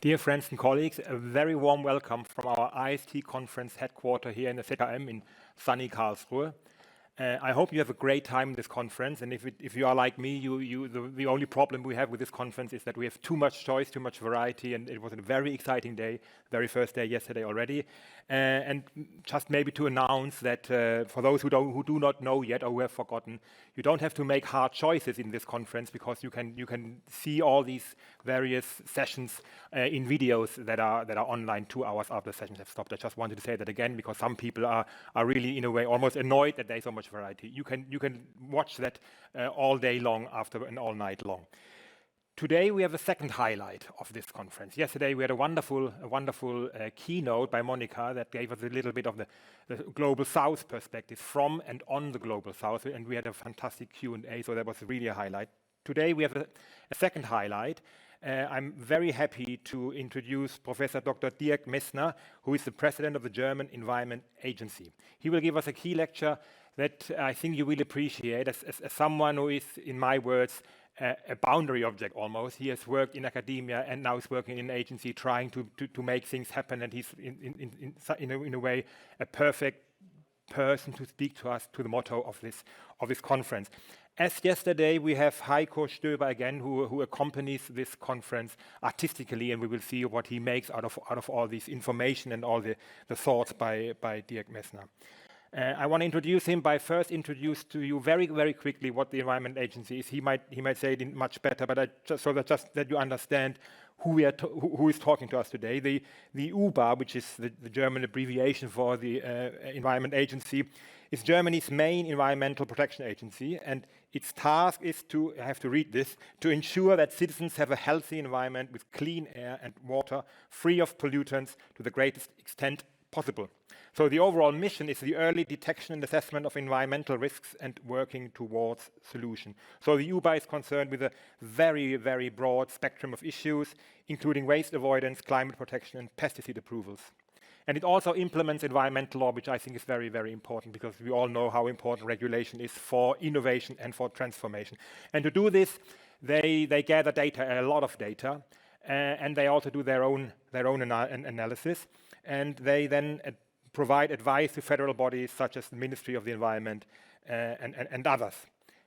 Dear friends and colleagues, a very warm welcome from our IST conference headquarters here in the ZKM in sunny Karlsruhe. I hope you have a great time in this conference, and if you are like me, the only problem we have with this conference is that we have too much choice, too much variety, and it was a very exciting day, very first day yesterday already. And just maybe to announce that for those who do not know yet or who have forgotten, you don't have to make hard choices in this conference because you can see all these various sessions in videos that are online 2 hours after the sessions have stopped. I just wanted to say that again because some people are really in a way almost annoyed that there's so much variety. You can watch that all day long after and all night long. Today we have a second highlight of this conference. Yesterday we had a wonderful keynote by Monica that gave us a little bit of the Global South perspective from and on the Global South, and we had a fantastic Q&A, so that was really a highlight. Today we have a second highlight. I'm very happy to introduce Professor Dr. Dirk Messner, who is the president of the German Environment Agency. He will give us a key lecture that I think you will appreciate as someone who is, in my words, a boundary object almost. He has worked in academia and now is working in an agency trying to make things happen, and he's in a way a perfect person to speak to us to the motto of this conference. As yesterday, we have Heiko Stöber again, who accompanies this conference artistically, and we will see what he makes out of all this information and all the thoughts by Dirk Messner. I want to introduce him by first introduce to you very, very quickly what the Environment Agency is. He might say it much better, but just that you understand who is talking to us today. The UBA, which is the German abbreviation for the Environment Agency, is Germany's main environmental protection agency, and its task is to, I have to read this, to ensure that citizens have a healthy environment with clean air and water, free of pollutants to the greatest extent possible. So the overall mission is the early detection and assessment of environmental risks and working towards solution. So the UBA is concerned with a very, very broad spectrum of issues, including waste avoidance, climate protection, and pesticide approvals. And it also implements environmental law, which I think is very, very important because we all know how important regulation is for innovation and for transformation. And to do this, they gather data, a lot of data, and they also do their own analysis, and they then provide advice to federal bodies such as the Ministry of the Environment and others.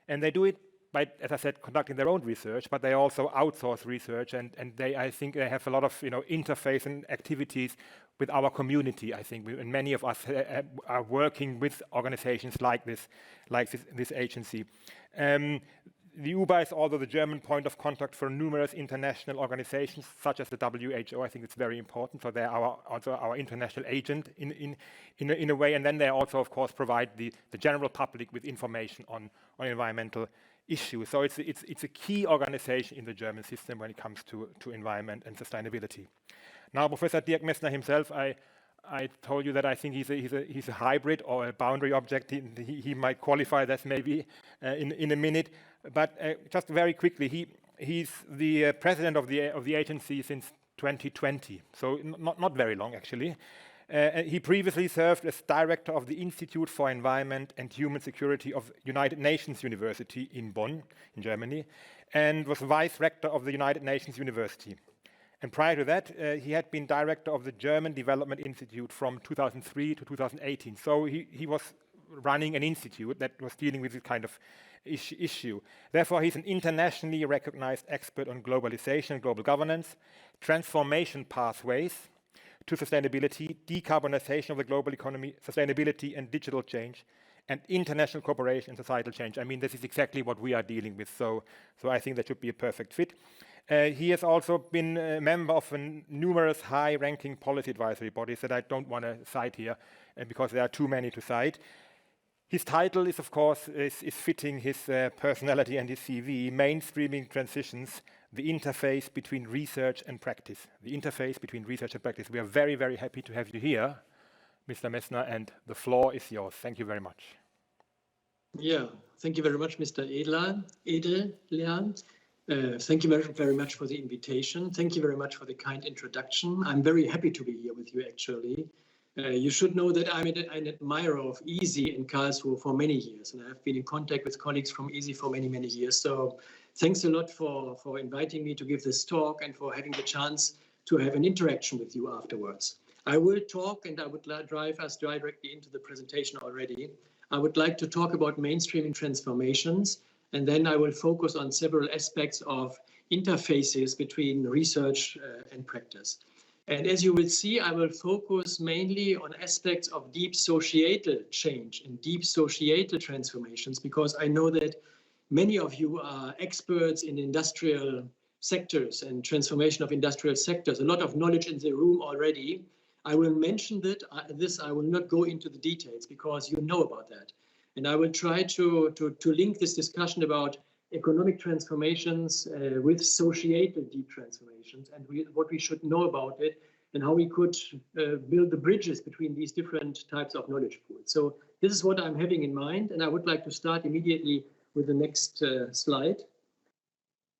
And they do it by, as I said, conducting their own research, but they also outsource research, and I think they have a lot of interface and activities with our community. I think and many of us are working with organizations like this agency. The UBA is also the German point of contact for numerous international organizations, such as the WHO. I think it's very important. So they are also our international agent in a way. And then they also, of course, provide the general public with information on environmental issues. So it's a key organization in the German system when it comes to environment and sustainability. Now, Professor Dirk Messner himself, I told you that I think he's a hybrid or a boundary object. He might qualify this maybe in a minute, but just very quickly, he's the president of the agency since 2020, so not very long actually. He previously served as director of the Institute for Environment and Human Security of United Nations University in Bonn, in Germany, and was vice rector of the United Nations University. And prior to that, he had been director of the German Development Institute from 2003 to 2018. So he was running an institute that was dealing with this kind of issue. Therefore, he's an internationally recognized expert on globalization and global governance, transformation pathways to sustainability, decarbonization of the global economy, sustainability and digital change, and international cooperation and societal change. I mean, this is exactly what we are dealing with. So I think that should be a perfect fit. He has also been a member of numerous high-ranking policy advisory bodies that I don't want to cite here because there are too many to cite. His title is, of course, is fitting his personality and his CV, Mainstreaming Transitions, the interface between research and practice. The interface between research and practice. We are very, very happy to have you here, Mr. Messner, and the floor is yours. Thank you very much. Yeah, thank you very much, Mr. Edellein. Thank you very much for the invitation. Thank you very much for the kind introduction. I'm very happy to be here with you, actually. You should know that I'm an admirer of ISI in Karlsruhe for many years, and I've been in contact with colleagues from ISI for many, many years. So thanks a lot for inviting me to give this talk and for having the chance to have an interaction with you afterwards. I will talk, and I would drive us directly into the presentation already. I would like to talk about mainstreaming transformations, and then I will focus on several aspects of interfaces between research and practice. And as you will see, I will focus mainly on aspects of deep societal change and deep societal transformations, because I know that many of you are experts in industrial sectors and transformation of industrial sectors, a lot of knowledge in the room already. I will mention that I will not go into the details because you know about that. And I will try to link this discussion about economic transformations with societal deep transformations, and what we should know about it, and how we could build the bridges between these different types of knowledge pools. So this is what I'm having in mind, and I would like to start immediately with the next slide.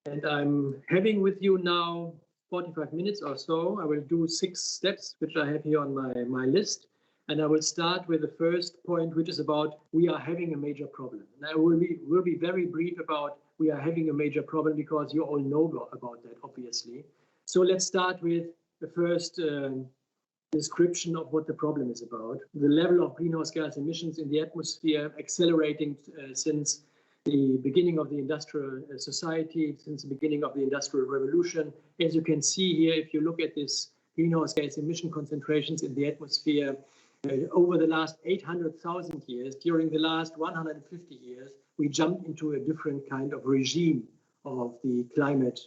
And I'm having with you now 45 minutes or so. I will do 6 steps, which I have here on my list. And I will start with the first point, which is about we are having a major problem. And I will be very brief about we are having a major problem, because you all know about that, obviously. So let's start with the first description of what the problem is about. The level of greenhouse gas emissions in the atmosphere accelerating since the beginning of the industrial society, since the beginning of the Industrial Revolution. As you can see here, if you look at this greenhouse gas emission concentrations in the atmosphere, over the last 800,000 years, during the last 150 years, we jumped into a different kind of regime of the climate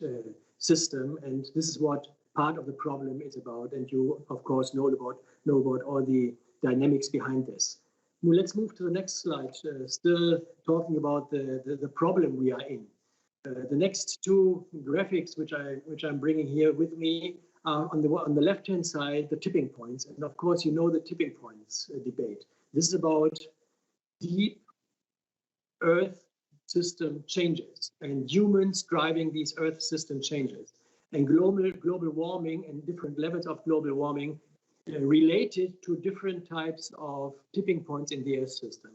system. And this is what part of the problem is about. And you, of course, know about all the dynamics behind this. Well, let's move to the next slide, still talking about the problem we are in. The next 2 graphics, which I'm bringing here with me, on the left-hand side, the tipping points. And of course, you know the tipping points debate. This is about deep Earth system changes and humans driving these Earth system changes, and global warming and different levels of global warming related to different types of tipping points in the Earth system.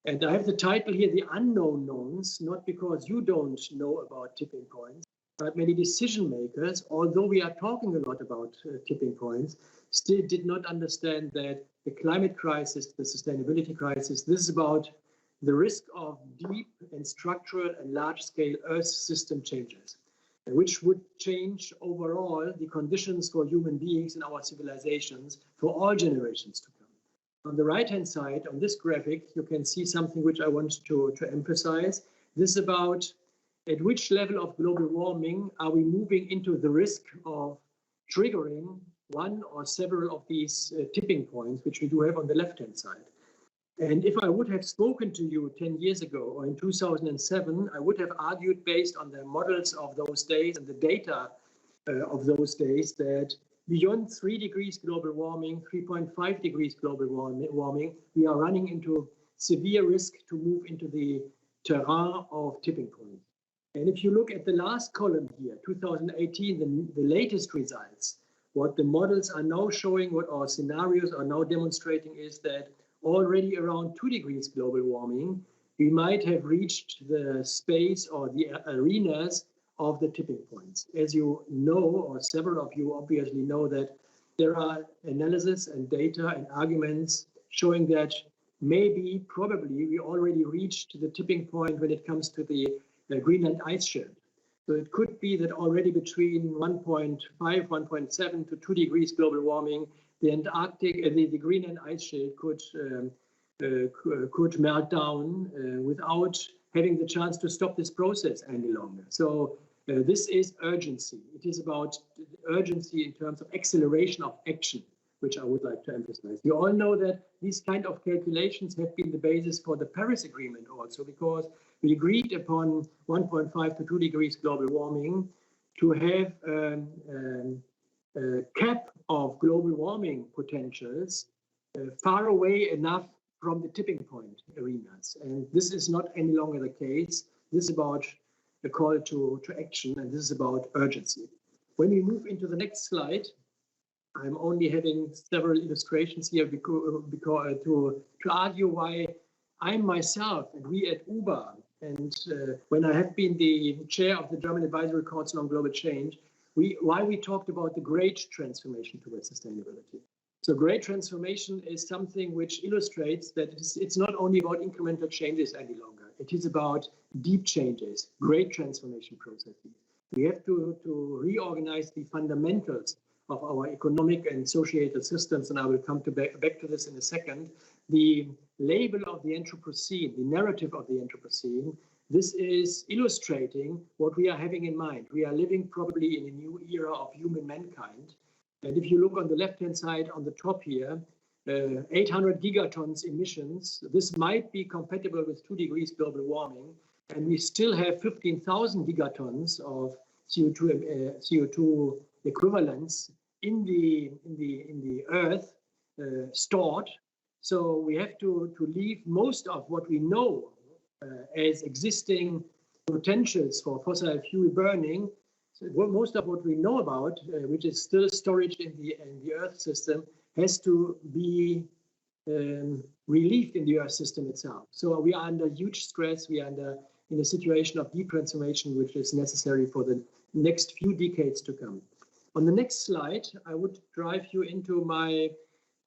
And I have the title here, The Unknown Knowns, not because you don't know about tipping points, but many decision makers, although we are talking a lot about tipping points, still did not understand that the climate crisis, the sustainability crisis, this is about the risk of deep and structural and large-scale Earth system changes, which would change overall the conditions for human beings in our civilizations for all generations to come. On the right-hand side, on this graphic, you can see something which I want to emphasize. This is about at which level of global warming are we moving into the risk of triggering one or several of these tipping points, which we do have on the left-hand side. And if I would have spoken to you 10 years ago or in 2007, I would have argued based on the models of those days and the data of those days that beyond 3 degrees global warming, 3.5 degrees global warming, we are running into severe risk to move into the terrain of tipping points. And if you look at the last column here, 2018, the latest results, what the models are now showing, what our scenarios are now demonstrating is that already around 2 degrees global warming, we might have reached the space or the arenas of the tipping points. As you know, or several of you obviously know, that there are analysis and data and arguments showing that maybe, probably, we already reached the tipping point when it comes to the Greenland ice shelf. So it could be that already between 1.5, 1.7 to 2 degrees global warming, the Antarctic, the Greenland ice shelf could melt down without having the chance to stop this process any longer. So this is urgency. It is about urgency in terms of acceleration of action, which I would like to emphasize. You all know that these kind of calculations have been the basis for the Paris Agreement also, because we agreed upon 1.5 to 2 degrees global warming to have a cap of global warming potentials far away enough from the tipping point arenas. And this is not any longer the case. This is about a call to action, and this is about urgency. When we move into the next slide, I'm only having several illustrations here because to argue why I myself and we at UBA, and when I have been the chair of the German Advisory Council on Global Change, why we talked about the great transformation towards sustainability. So great transformation is something which illustrates that it's not only about incremental changes any longer. It is about deep changes, great transformation processes. We have to reorganize the fundamentals of our economic and societal systems, and I will come back to this in a second. The label of the Anthropocene, the narrative of the Anthropocene, this is illustrating what we are having in mind. We are living probably in a new era of human mankind. And if you look on the left-hand side on the top here, 800 gigatons emissions, this might be compatible with 2 degrees global warming, and we still have 15,000 gigatons of CO2 equivalents in the earth stored. So we have to leave most of what we know as existing potentials for fossil fuel burning. So most of what we know about, which is still storage in the Earth system, has to be relieved in the Earth system itself. So we are under huge stress. We are in a situation of deep transformation, which is necessary for the next few decades to come. On the next slide, I would drive you into my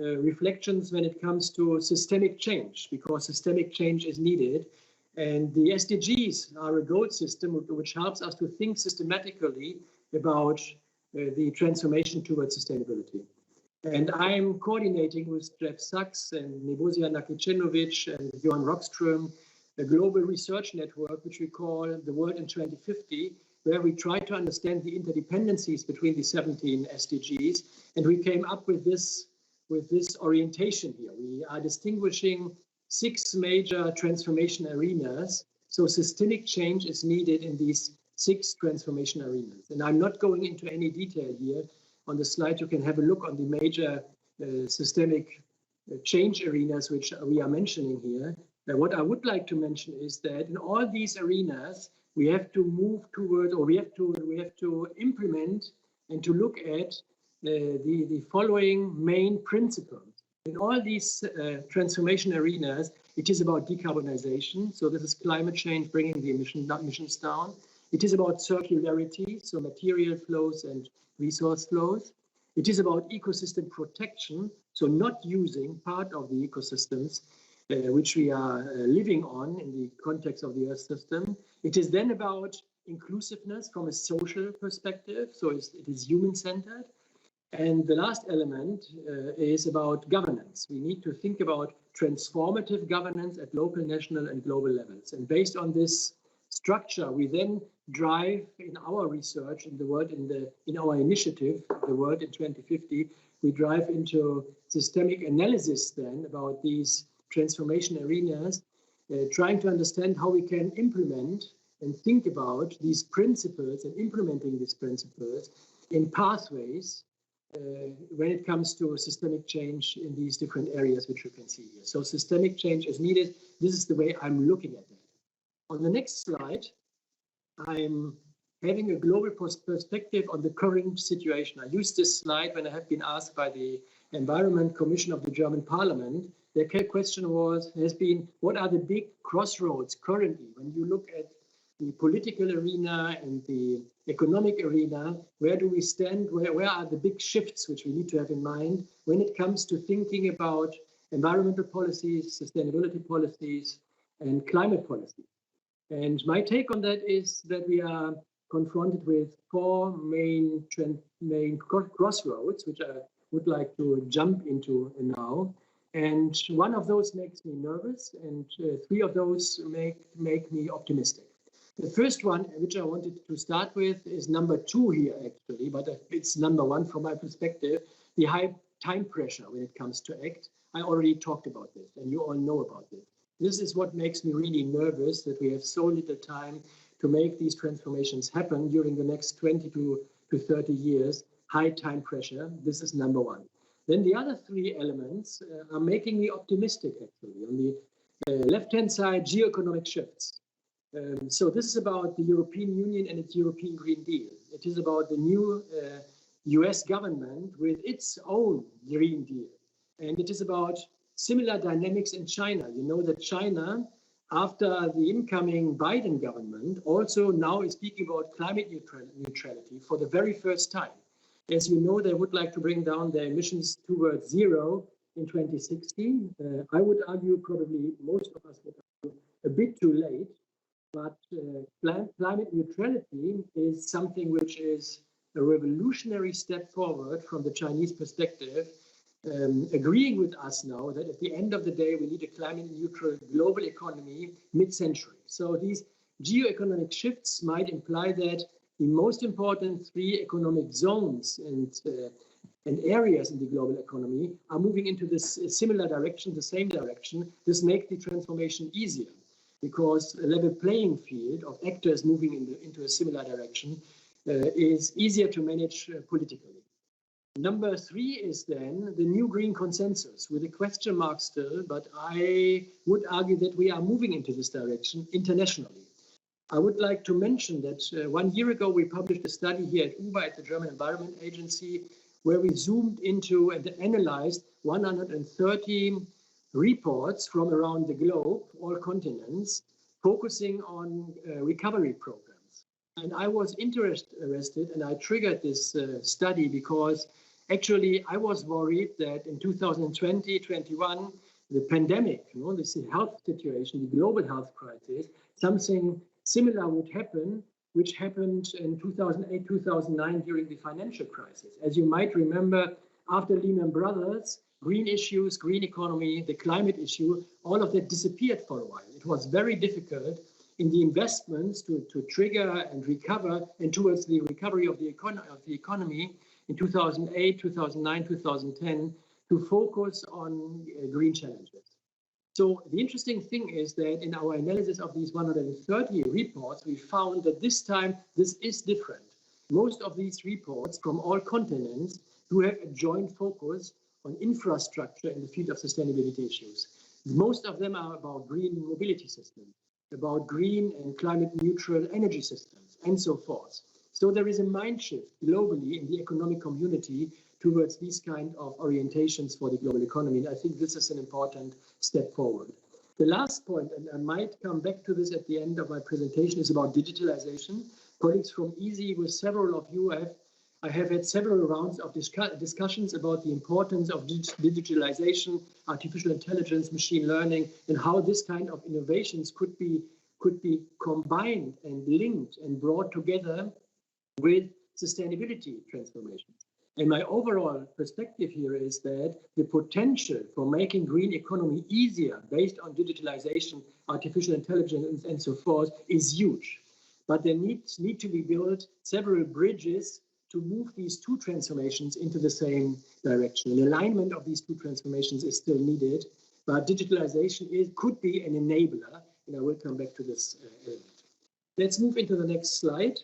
reflections when it comes to systemic change, because systemic change is needed. And the SDGs are a goal system which helps us to think systematically about the transformation towards sustainability. And I'm coordinating with Jeff Sachs and Nebozia Nakicenovic and Johan Rockström a global research network, which we call The World in 2050, where we try to understand the interdependencies between the 17 SDGs. And we came up with this orientation here. We are distinguishing 6 major transformation arenas. So systemic change is needed in these 6 transformation arenas. And I'm not going into any detail here. On the slide, you can have a look on the major systemic change arenas which we are mentioning here. What I would like to mention is that in all these arenas, we have to move toward, or we have to implement and to look at the following main principles. In all these transformation arenas, it is about decarbonization. So this is climate change, bringing the emissions down. It is about circularity, so material flows and resource flows. It is about ecosystem protection, so not using part of the ecosystems which we are living on in the context of the Earth system. It is then about inclusiveness from a social perspective, so it is human-centered. And the last element is about governance. We need to think about transformative governance at local, national, and global levels. And based on this structure, we then drive in our research in the world, in our initiative, The World in 2050, we drive into systemic analysis then about these transformation arenas, trying to understand how we can implement and think about these principles and implementing these principles in pathways when it comes to systemic change in these different areas which you can see here. So systemic change is needed. This is the way I'm looking at that. On the next slide, I'm having a global perspective on the current situation. I used this slide when I have been asked by the Environment Commission of the German Parliament. Their question has been, what are the big crossroads currently when you look at the political arena and the economic arena? Where do we stand? Where are the big shifts which we need to have in mind when it comes to thinking about environmental policies, sustainability policies, and climate policy? And my take on that is that we are confronted with 4 main crossroads, which I would like to jump into now. And one of those makes me nervous, and 3 of those make me optimistic. The first one, which I wanted to start with, is number 2 here, actually, but it's number 1 from my perspective, the high time pressure when it comes to act. I already talked about this, and you all know about this. This is what makes me really nervous, that we have so little time to make these transformations happen during the next 20 to 30 years. High time pressure, this is number 1. Then the other 3 elements are making me optimistic, actually. On the left-hand side, geo-economic shifts. So this is about the European Union and its European Green Deal. It is about the new US government with its own Green Deal. And it is about similar dynamics in China. You know that China after the incoming Biden government, also now is speaking about climate neutrality for the very first time. As you know, they would like to bring down their emissions towards zero in 2060. I would argue probably most of us would argue a bit too late, but climate neutrality is something which is a revolutionary step forward from the Chinese perspective, agreeing with us now that at the end of the day, we need a climate neutral global economy mid-century. So these geo-economic shifts might imply that the most important three economic zones and areas in the global economy are moving into this similar direction, the same direction. This makes the transformation easier because a level playing field of actors moving into a similar direction is easier to manage politically. Number three is then the new green consensus with a question mark still, but I would argue that we are moving into this direction internationally. I would like to mention that 1 year ago, we published a study here at UBA, at the German Environment Agency, where we zoomed into and analyzed 130 reports from around the globe, all continents, focusing on recovery programs. And I was interested and I triggered this study because actually I was worried that in 2020, 21, the pandemic, this health situation, the global health crisis, something similar would happen, which happened in 2008, 2009 during the financial crisis. As you might remember, after Lehman Brothers, green issues, green economy, the climate issue, all of that disappeared for a while. It was very difficult in the investments to trigger and recover, and towards the recovery of the economy in 2008, 2009, 2010, to focus on green challenges. So the interesting thing is that in our analysis of these 130 reports, we found that this time this is different. Most of these reports from all continents do have a joint focus on infrastructure in the field of sustainability issues. Most of them are about green mobility systems, about green and climate neutral energy systems, and so forth. So there is a mind shift globally in the economic community towards these kind of orientations for the global economy. And I think this is an important step forward. The last point, and I might come back to this at the end of my presentation, is about digitalization. Colleagues from ISI, with several of you, I have had several rounds of discussions about the importance of digitalization, artificial intelligence, machine learning, and how this kind of innovations could be combined and linked and brought together with sustainability transformation. And my overall perspective here is that the potential for making green economy easier based on digitalization, artificial intelligence, and so forth is huge. But there need to be built several bridges to move these two transformations into the same direction. An alignment of these two transformations is still needed, but digitalization could be an enabler, and I will come back to this element. Let's move into the next slide.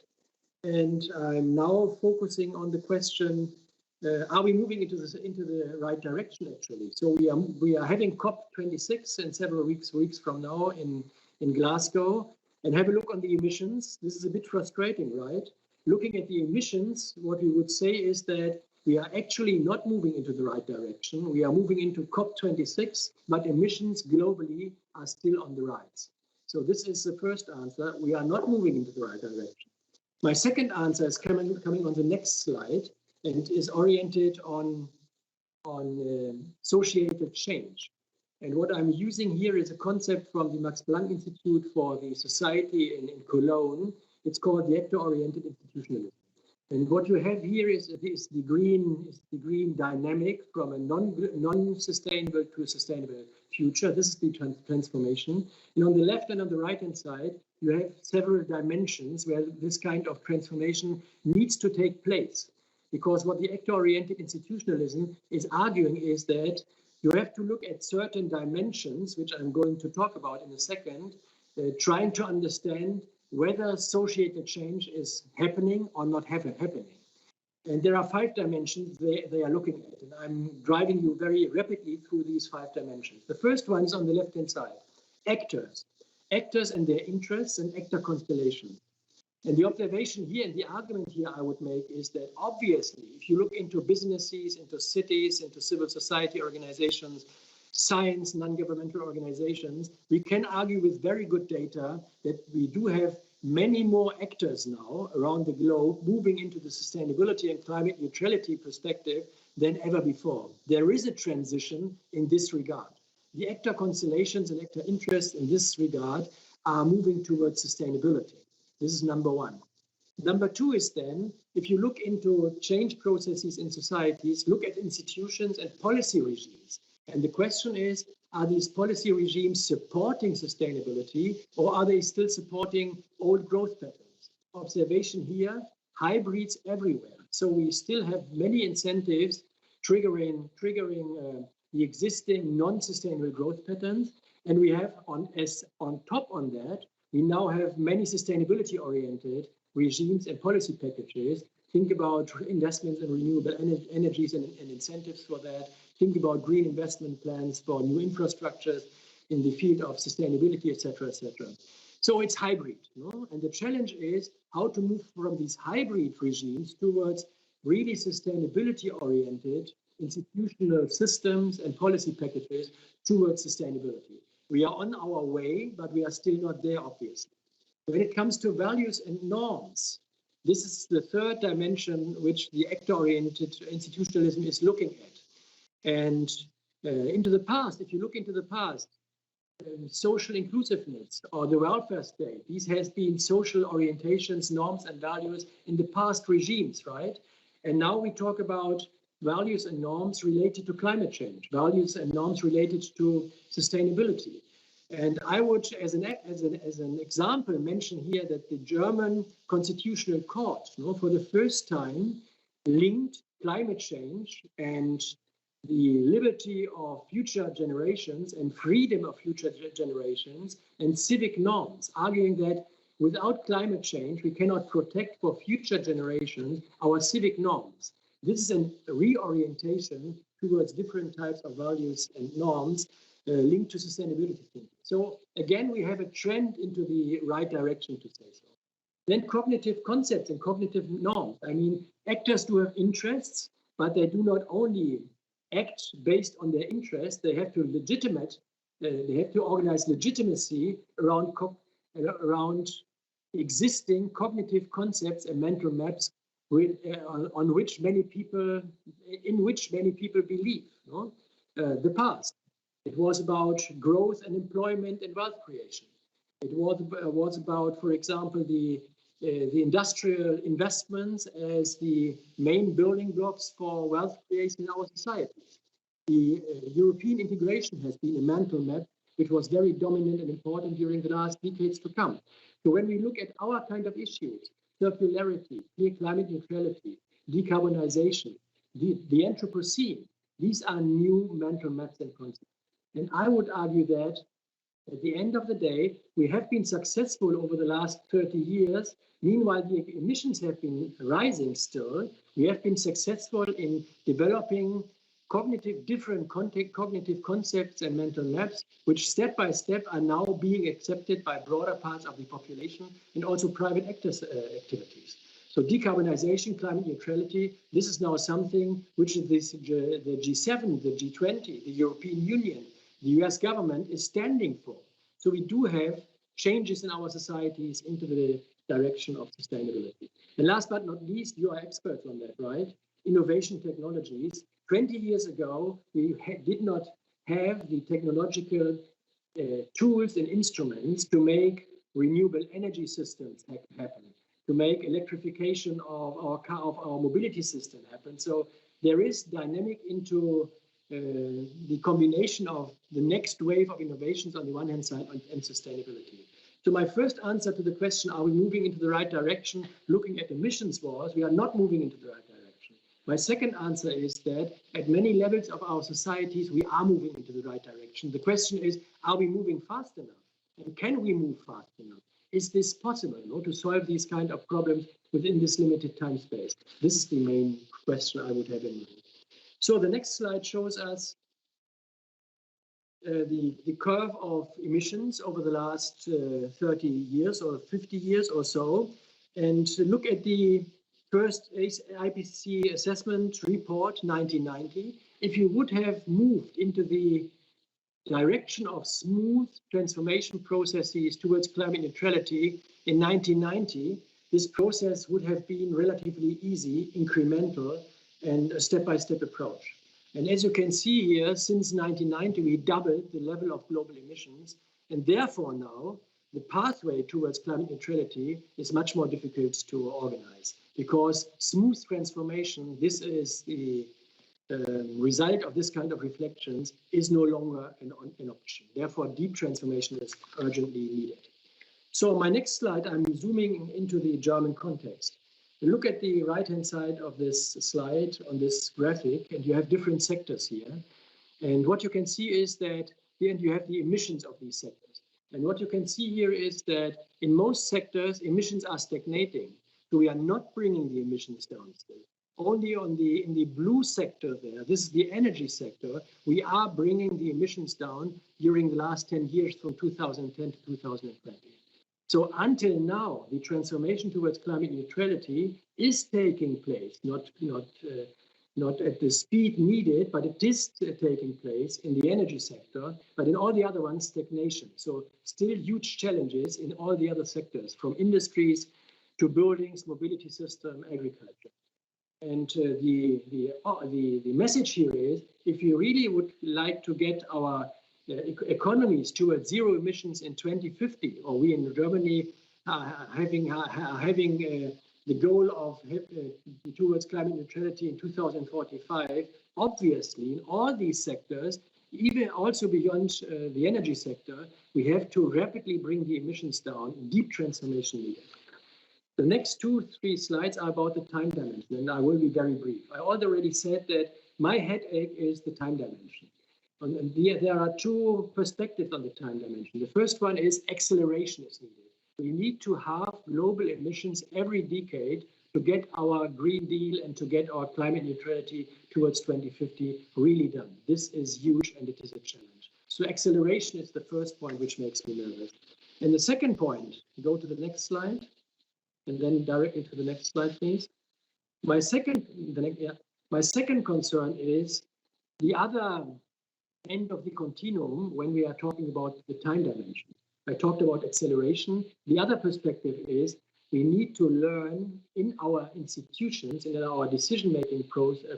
And I'm now focusing on the question, are we moving into the right direction, actually? So we are having COP26 in several weeks from now in Glasgow, and have a look on the emissions. This is a bit frustrating, right? Looking at the emissions, what we would say is that we are actually not moving into the right direction. We are moving into COP26, but emissions globally are still on the rise. So this is the first answer. We are not moving into the right direction. My second answer is coming on the next slide, and is oriented on associated change. And what I'm using here is a concept from the Max Planck Institute for the Society in Cologne. It's called the actor-oriented institutionalism. And what you have here is the green dynamic from a non-sustainable to a sustainable future. This is the transformation. And on the left and on the right-hand side, you have several dimensions where this kind of transformation needs to take place. Because what the actor-oriented institutionalism is arguing is that you have to look at certain dimensions, which I'm going to talk about in a second, trying to understand whether associated change is happening or not happening. And there are 5 dimensions they are looking at, and I'm driving you very rapidly through these 5 dimensions. The first one is on the left-hand side, actors and their interests and actor constellations. And the observation here and the argument here I would make is that obviously, if you look into businesses, into cities, into civil society organizations, science, non-governmental organizations, we can argue with very good data that we do have many more actors now around the globe moving into the sustainability and climate neutrality perspective than ever before. There is a transition in this regard. The actor constellations and actor interests in this regard are moving towards sustainability. This is number one. Number two is then, if you look into change processes in societies, look at institutions and policy regimes. And the question is, are these policy regimes supporting sustainability, or are they still supporting old growth patterns? Observation here, hybrids everywhere. So we still have many incentives triggering the existing non-sustainable growth patterns. And we have on top on that, we now have many sustainability-oriented regimes and policy packages. Think about investments in renewable energies and incentives for that. Think about green investment plans for new infrastructures in the field of sustainability, etc., etc. So it's hybrid, and the challenge is how to move from these hybrid regimes towards really sustainability-oriented institutional systems and policy packages towards sustainability. We are on our way, but we are still not there, obviously. When it comes to values and norms, this is the third dimension which the actor-oriented institutionalism is looking at. And into the past, if you look into the past, social inclusiveness or the welfare state, these has been social orientations, norms and values in the past regimes, right? And now we talk about values and norms related to climate change, values and norms related to sustainability. And I would, as an example, mention here that the German Constitutional Court, for the first time, linked climate change and the liberty of future generations and freedom of future generations and civic norms, arguing that without climate change, we cannot protect for future generations our civic norms. This is a reorientation towards different types of values and norms linked to sustainability thinking. So again, we have a trend into the right direction, to say so. Then cognitive concepts and cognitive norms. I mean, actors do have interests, but they do not only act based on their interests, they have to organize legitimacy around existing cognitive concepts and mental maps in which many people believe. The past. It was about growth and employment and wealth creation. It was about, for example, the industrial investments as the main building blocks for wealth creation in our societies. The European integration has been a mental map which was very dominant and important during the last decades to come. So when we look at our kind of issues, circularity, climate neutrality, decarbonization, the Anthropocene, these are new mental maps and concepts. And I would argue that at the end of the day, we have been successful over the last 30 years. Meanwhile, the emissions have been rising still. We have been successful in developing different cognitive concepts and mental maps, which step by step are now being accepted by broader parts of the population and also private actors' activities. So decarbonization, climate neutrality, this is now something which the G7, the G20, the European Union, the US government is standing for. So we do have changes in our societies into the direction of sustainability. And last but not least, you are experts on that, right? Innovation technologies. 20 years ago, we did not have the technological tools and instruments to make renewable energy systems happen, to make electrification of our mobility system happen. So there is dynamic into the combination of the next wave of innovations on the one hand side and sustainability. So my first answer to the question, are we moving into the right direction? Looking at emissions wars, we are not moving into the right direction. My second answer is that at many levels of our societies, we are moving into the right direction. The question is, are we moving fast enough? And can we move fast enough? Is this possible, to solve these kind of problems within this limited time space? This is the main question I would have in mind. So the next slide shows us the curve of emissions over the last 30 years or 50 years or so. And look at the first IPCC assessment report, 1990. If you would have moved into the direction of smooth transformation processes towards climate neutrality in 1990, this process would have been relatively easy, incremental, and a step-by-step approach. And as you can see here, since 1990, we doubled the level of global emissions, and therefore now the pathway towards climate neutrality is much more difficult to organize, because smooth transformation, this is the result of this kind of reflections, is no longer an option. Therefore, deep transformation is urgently needed. So my next slide, I'm zooming into the German context. Look at the right-hand side of this slide on this graphic, and you have different sectors here. And what you can see is that here you have the emissions of these sectors. And what you can see here is that in most sectors, emissions are stagnating. So we are not bringing the emissions down still. Only in the blue sector there, this is the energy sector, we are bringing the emissions down during the last 10 years from 2010 to 2020. So until now, the transformation towards climate neutrality is taking place, not at the speed needed, but it is taking place in the energy sector, but in all the other ones, stagnation. So still huge challenges in all the other sectors, from industries to buildings, mobility system, agriculture. And the message here is, if you really would like to get our economies towards zero emissions in 2050, or we in Germany having the goal of towards climate neutrality in 2045, obviously in all these sectors, even also beyond the energy sector, we have to rapidly bring the emissions down, deep transformation needed. The next 2-3 slides are about the time dimension, and I will be very brief. I already said that my headache is the time dimension. And there are two perspectives on the time dimension. The first one is acceleration is needed. We need to have global emissions every decade to get our Green Deal and to get our climate neutrality towards 2050 really done. This is huge and it is a challenge. So acceleration is the first point which makes me nervous. And the second point, go to the next slide, and then directly to the next slide, please. My second concern is the other end of the continuum when we are talking about the time dimension. I talked about acceleration. The other perspective is we need to learn in our institutions and in our decision-making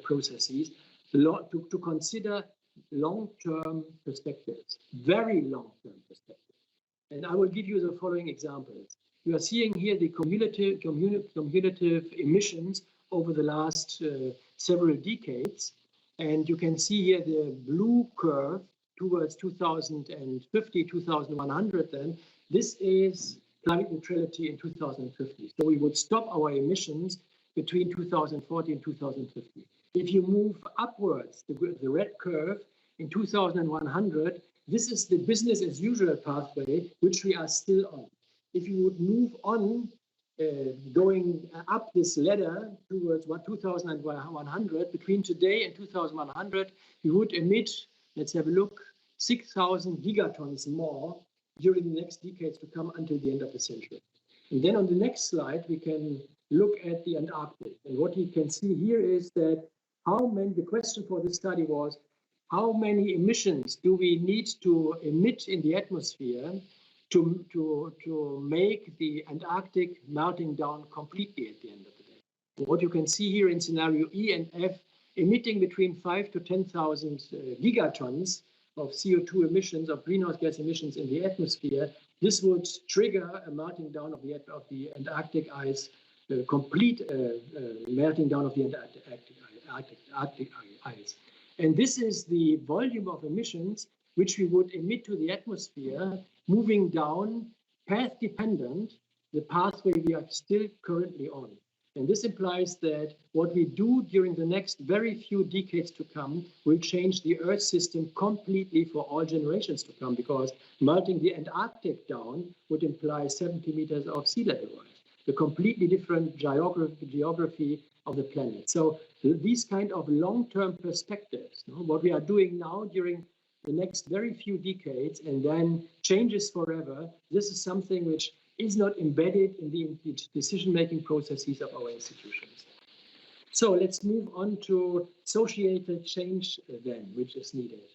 processes to consider long-term perspectives, very long-term perspectives. And I will give you the following examples. You are seeing here the cumulative emissions over the last several decades. And you can see here the blue curve towards 2050, 2100 then. This is climate neutrality in 2050. So we would stop our emissions between 2040 and 2050. If you move upwards, the red curve in 2100, this is the business as usual pathway, which we are still on. If you would move on, going up this ladder towards 2100, between today and 2100, you would emit, let's have a look, 6,000 gigatons more during the next decades to come until the end of the century. And then on the next slide, we can look at the Antarctic. And what you can see here is that the question for this study was, how many emissions do we need to emit in the atmosphere to make the Antarctic melting down completely at the end of the day? And what you can see here in scenario E and F, emitting between 5,000 to 10,000 gigatons of CO2 emissions, of greenhouse gas emissions in the atmosphere, this would trigger a melting down of the Antarctic ice, complete melting down of the Arctic ice. And this is the volume of emissions which we would emit to the atmosphere, moving down, path dependent, the pathway we are still currently on. And this implies that what we do during the next very few decades to come will change the Earth system completely for all generations to come, because melting the Antarctic down would imply 70 meters of sea level rise, a completely different geography of the planet. So these kind of long-term perspectives, what we are doing now during the next very few decades and then changes forever, this is something which is not embedded in the decision-making processes of our institutions. So let's move on to societal change then, which is needed.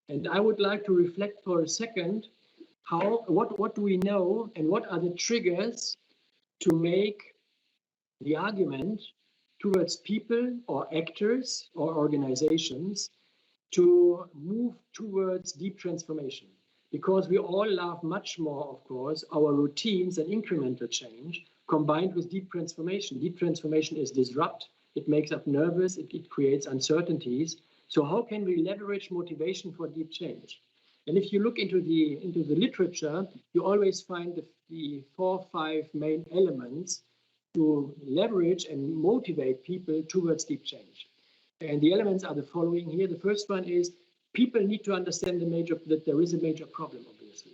And I would like to reflect for a second what do we know and what are the triggers to make the argument towards people or actors or organizations to move towards deep transformation. Because we all love much more, of course, our routines and incremental change combined with deep transformation. Deep transformation is disrupt, it makes us nervous, it creates uncertainties. So how can we leverage motivation for deep change? And if you look into the literature, you always find the 4 or 5 main elements to leverage and motivate people towards deep change. And the elements are the following here. The first one is people need to understand that there is a major problem, obviously.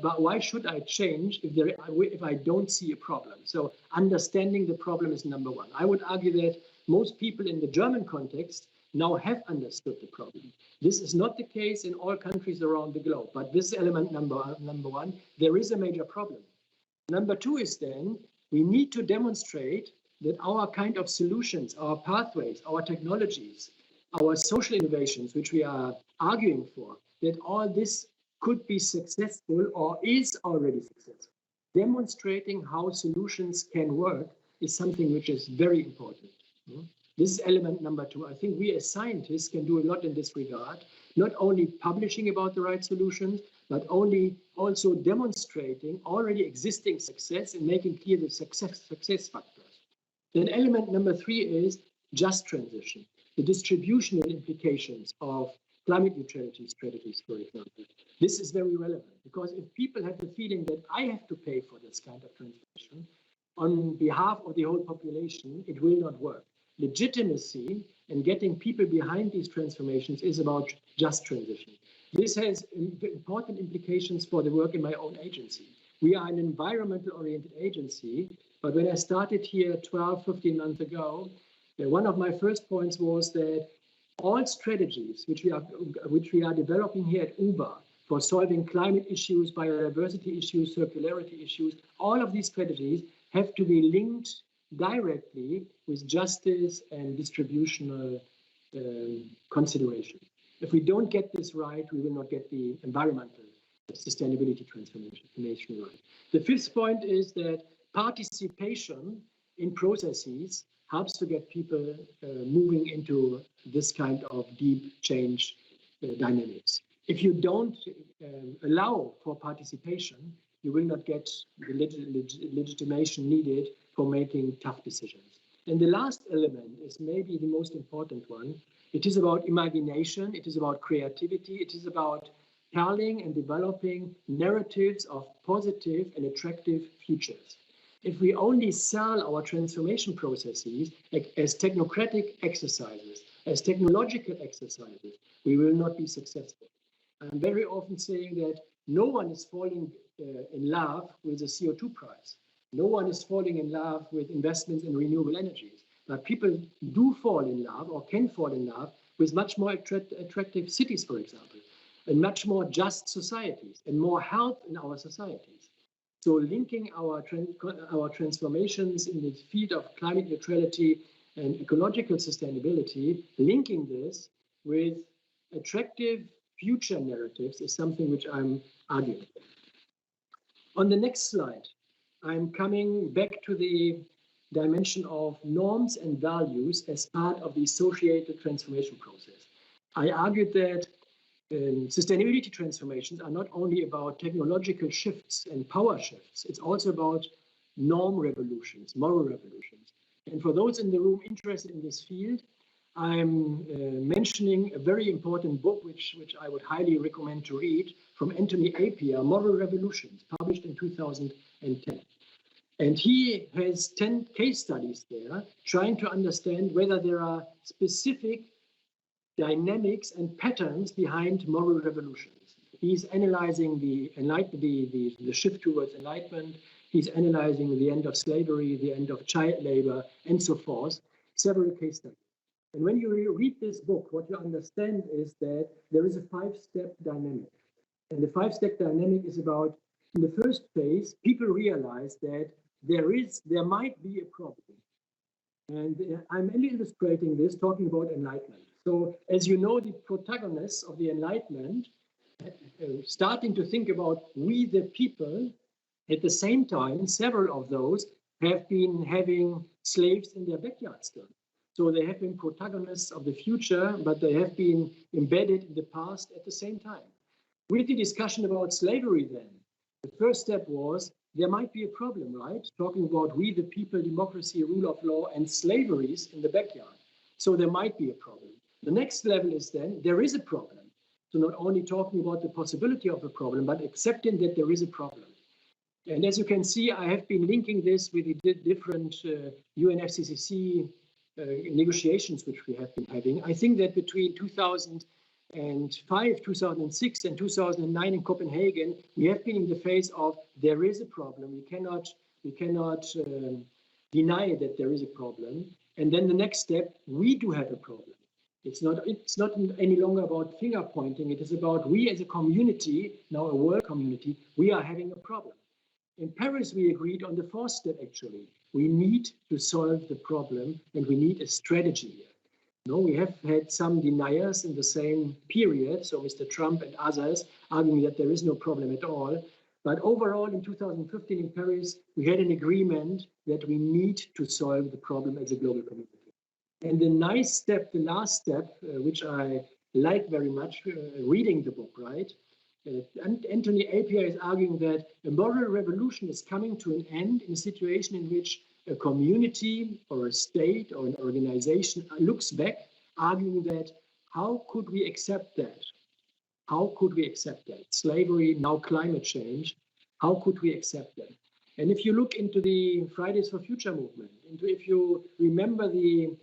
But why should I change if I don't see a problem? So understanding the problem is number one. I would argue that most people in the German context now have understood the problem. This is not the case in all countries around the globe, but this is element number one. There is a major problem. Number two is then we need to demonstrate that our kind of solutions, our pathways, our technologies, our social innovations, which we are arguing for, that all this could be successful or is already successful. Demonstrating how solutions can work is something which is very important. This is element number two. I think we as scientists can do a lot in this regard, not only publishing about the right solutions, but also demonstrating already existing success and making clear the success factors. Then element number three is just transition, the distributional implications of climate neutrality strategies, for example. This is very relevant because if people have the feeling that I have to pay for this kind of transition on behalf of the whole population, it will not work. Legitimacy and getting people behind these transformations is about just transition. This has important implications for the work in my own agency. We are an environmental-oriented agency, but when I started here 12, 15 months ago, one of my first points was that all strategies which we are developing here at UBA for solving climate issues, biodiversity issues, circularity issues, all of these strategies have to be linked directly with justice and distributional consideration. If we don't get this right, we will not get the environmental sustainability transformation right. The fifth point is that participation in processes helps to get people moving into this kind of deep change dynamics. If you don't allow for participation, you will not get the legitimation needed for making tough decisions. And the last element is maybe the most important one. It is about imagination, it is about creativity, it is about telling and developing narratives of positive and attractive futures. If we only sell our transformation processes as technocratic exercises, as technological exercises, we will not be successful. I'm very often saying that no one is falling in love with the CO2 price. No one is falling in love with investments in renewable energies. But people do fall in love or can fall in love with much more attractive cities, for example, and much more just societies and more health in our societies. So linking our transformations in the field of climate neutrality and ecological sustainability, linking this with attractive future narratives is something which I'm arguing for. On the next slide, I'm coming back to the dimension of norms and values as part of the societal transformation process. I argued that sustainability transformations are not only about technological shifts and power shifts, it's also about norm revolutions, moral revolutions. And for those in the room interested in this field, I'm mentioning a very important book which I would highly recommend to read from Anthony Appiah, Moral Revolutions, published in 2010. And he has 10 case studies there trying to understand whether there are specific dynamics and patterns behind moral revolutions. He's analyzing the shift towards enlightenment. He's analyzing the end of slavery, the end of child labor, and so forth, several case studies. And when you read this book, what you understand is that there is a 5-step dynamic. And the 5-step dynamic is about, in the first phase, people realize that there might be a problem. And I'm illustrating this talking about enlightenment. So as you know, the protagonists of the Enlightenment starting to think about we the people, at the same time, several of those have been having slaves in their backyard still. So they have been protagonists of the future, but they have been embedded in the past at the same time. With the discussion about slavery then, the first step was there might be a problem, right? Talking about we the people, democracy, rule of law, and slaveries in the backyard. So there might be a problem. The next level is then there is a problem. So not only talking about the possibility of a problem, but accepting that there is a problem. And as you can see, I have been linking this with the different UNFCCC negotiations which we have been having. I think that between 2005, 2006, and 2009 in Copenhagen, we have been in the phase of there is a problem. We cannot deny that there is a problem. And then the next step, we do have a problem. It's not any longer about finger pointing. It is about we as a community, now a world community, we are having a problem. In Paris, we agreed on the fourth step, actually. We need to solve the problem and we need a strategy here. No, we have had some deniers in the same period, so Mr. Trump and others arguing that there is no problem at all. But overall, in 2015 in Paris, we had an agreement that we need to solve the problem as a global community. And the nice step, the last step, which I like very much, reading the book, right? Anthony Appiah is arguing that a moral revolution is coming to an end in a situation in which a community or a state or an organization looks back, arguing that how could we accept that? How could we accept that? Slavery, now climate change, how could we accept that? And if you look into the Fridays for Future movement, if you remember the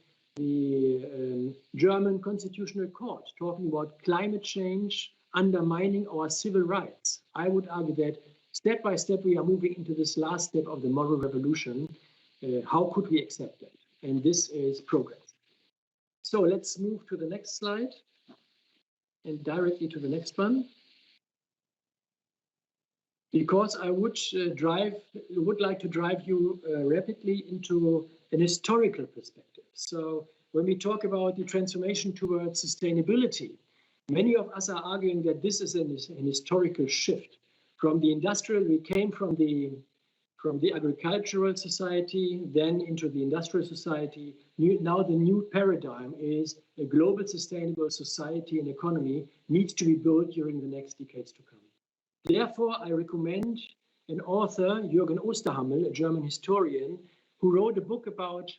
German Constitutional Court talking about climate change undermining our civil rights, I would argue that step by step we are moving into this last step of the moral revolution. How could we accept that? And this is progress. So let's move to the next slide and directly to the next one. Because I would like to drive you rapidly into an historical perspective. So when we talk about the transformation towards sustainability, many of us are arguing that this is an historical shift. From the industrial, we came from the agricultural society, then into the industrial society. Now the new paradigm is a global sustainable society and economy needs to be built during the next decades to come. Therefore, I recommend an author, Jürgen Osterhammel, a German historian, who wrote a book about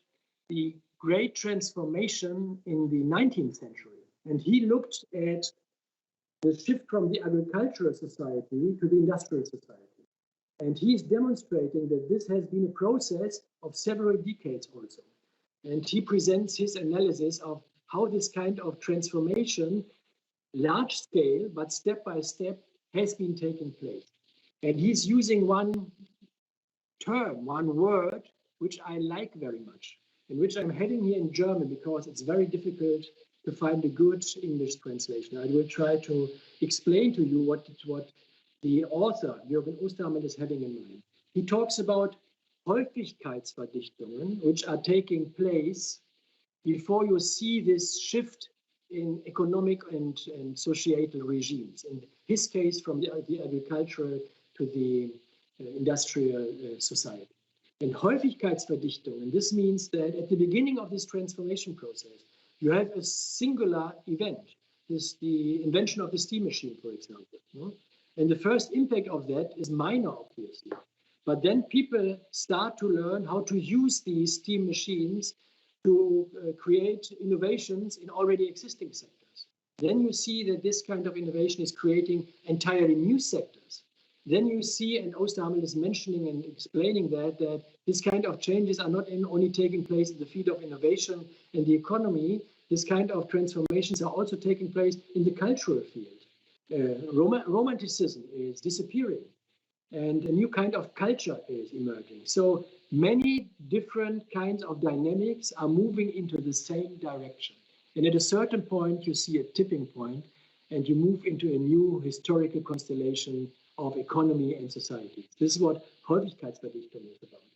the great transformation in the 19th century. And he looked at the shift from the agricultural society to the industrial society. And he is demonstrating that this has been a process of several decades also. And he presents his analysis of how this kind of transformation, large scale, but step by step, has been taking place. And he's using one term, one word, which I like very much, and which I'm heading here in German because it's very difficult to find a good English translation. I will try to explain to you what the author, Jürgen Osterhammel, is having in mind. He talks about Häufigkeitsverdichtungen, which are taking place before you see this shift in economic and societal regimes. In his case, from the agricultural to the industrial society. And Häufigkeitsverdichtung, this means that at the beginning of this transformation process, you have a singular event, the invention of the steam machine, for example. And the first impact of that is minor, obviously. But then people start to learn how to use these steam machines to create innovations in already existing sectors. Then you see that this kind of innovation is creating entirely new sectors. Then you see, and Osterhammel is mentioning and explaining that this kind of changes are not only taking place in the field of innovation and the economy, this kind of transformations are also taking place in the cultural field. Romanticism is disappearing and a new kind of culture is emerging. So many different kinds of dynamics are moving into the same direction. And at a certain point, you see a tipping point and you move into a new historical constellation of economy and society. This is what Häufigkeitsverdichtung is about.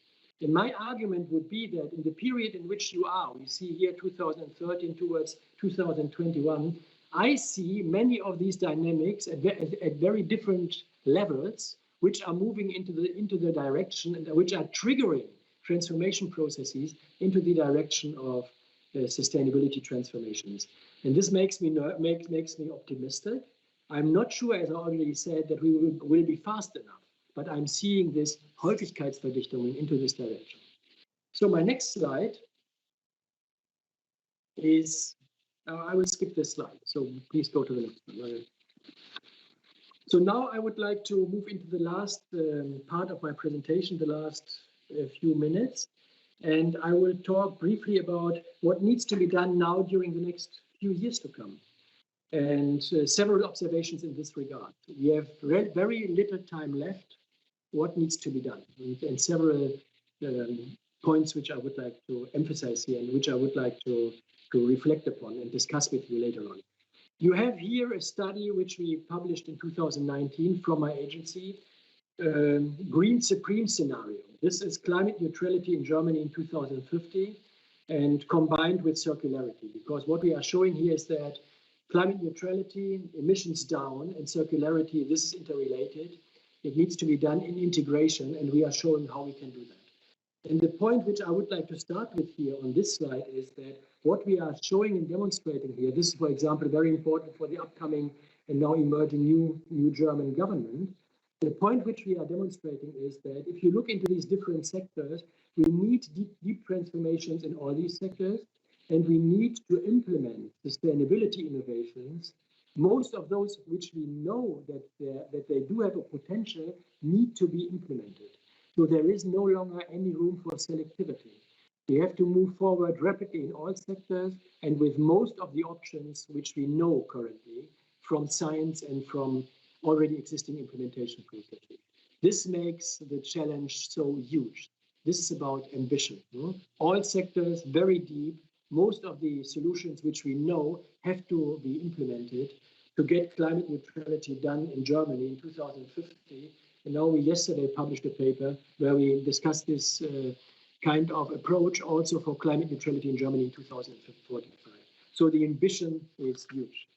And my argument would be that in the period in which you are, we see here 2013 towards 2021, I see many of these dynamics at very different levels, which are moving into the direction and which are triggering transformation processes into the direction of sustainability transformations. And this makes me optimistic. I'm not sure, as I already said, that we will be fast enough, but I'm seeing this Häufigkeitsverdichtung into this direction. So my next slide is, I will skip this slide, so please go to the next one. So now I would like to move into the last part of my presentation, the last few minutes, and I will talk briefly about what needs to be done now during the next few years to come. And several observations in this regard. We have very little time left. What needs to be done? And several points which I would like to emphasize here and which I would like to reflect upon and discuss with you later on. You have here a study which we published in 2019 from my agency, Green Supreme Scenario. This is climate neutrality in Germany in 2050 and combined with circularity, because what we are showing here is that climate neutrality, emissions down, and circularity, this is interrelated. It needs to be done in integration, and we are showing how we can do that. And the point which I would like to start with here on this slide is that what we are showing and demonstrating here, this is, for example, very important for the upcoming and now emerging new German government. The point which we are demonstrating is that if you look into these different sectors, we need deep transformations in all these sectors. And we need to implement sustainability innovations. Most of those which we know that they do have a potential need to be implemented. So there is no longer any room for selectivity. We have to move forward rapidly in all sectors and with most of the options which we know currently from science and from already existing implementation processes. This makes the challenge so huge. This is about ambition. All sectors, very deep. Most of the solutions which we know have to be implemented to get climate neutrality done in Germany in 2050. And now we yesterday published a paper where we discussed this kind of approach also for climate neutrality in Germany in 2045. So the ambition is huge.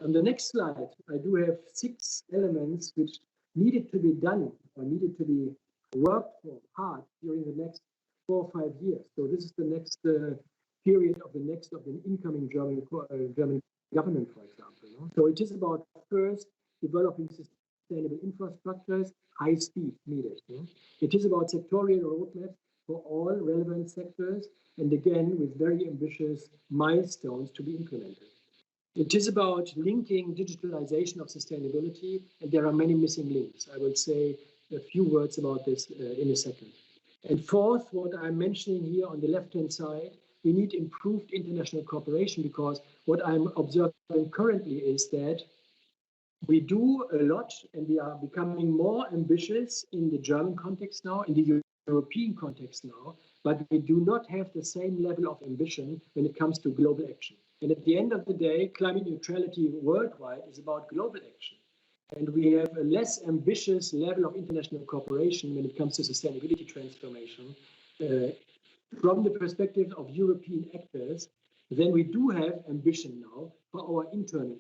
On the next slide, I do have 6 elements which needed to be done or needed to be worked for hard during the next 4 or 5 years. So this is the next period of the incoming German government, for example. So it is about first developing sustainable infrastructures, high speed needed. It is about sectorial roadmaps for all relevant sectors, and again with very ambitious milestones to be implemented. It is about linking digitalization of sustainability, and there are many missing links. I will say a few words about this in a second. And fourth, what I'm mentioning here on the left-hand side, we need improved international cooperation, because what I'm observing currently is that we do a lot and we are becoming more ambitious in the German context now, in the European context now, but we do not have the same level of ambition when it comes to global action. And at the end of the day, climate neutrality worldwide is about global action. And we have a less ambitious level of international cooperation when it comes to sustainability transformation from the perspective of European actors, then we do have ambition now for our internal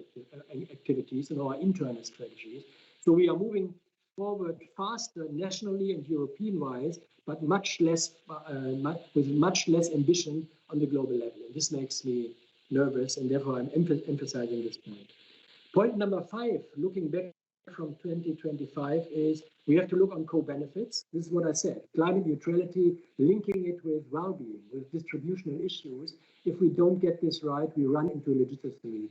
activities and our internal strategies. So we are moving forward faster nationally and European-wise, but much less with much less ambition on the global level. And this makes me nervous, and therefore I'm emphasizing this point. Point number 5, looking back from 2025, is we have to look on co-benefits. This is what I said, climate neutrality, linking it with well-being, with distributional issues. If we don't get this right, we run into legitimacy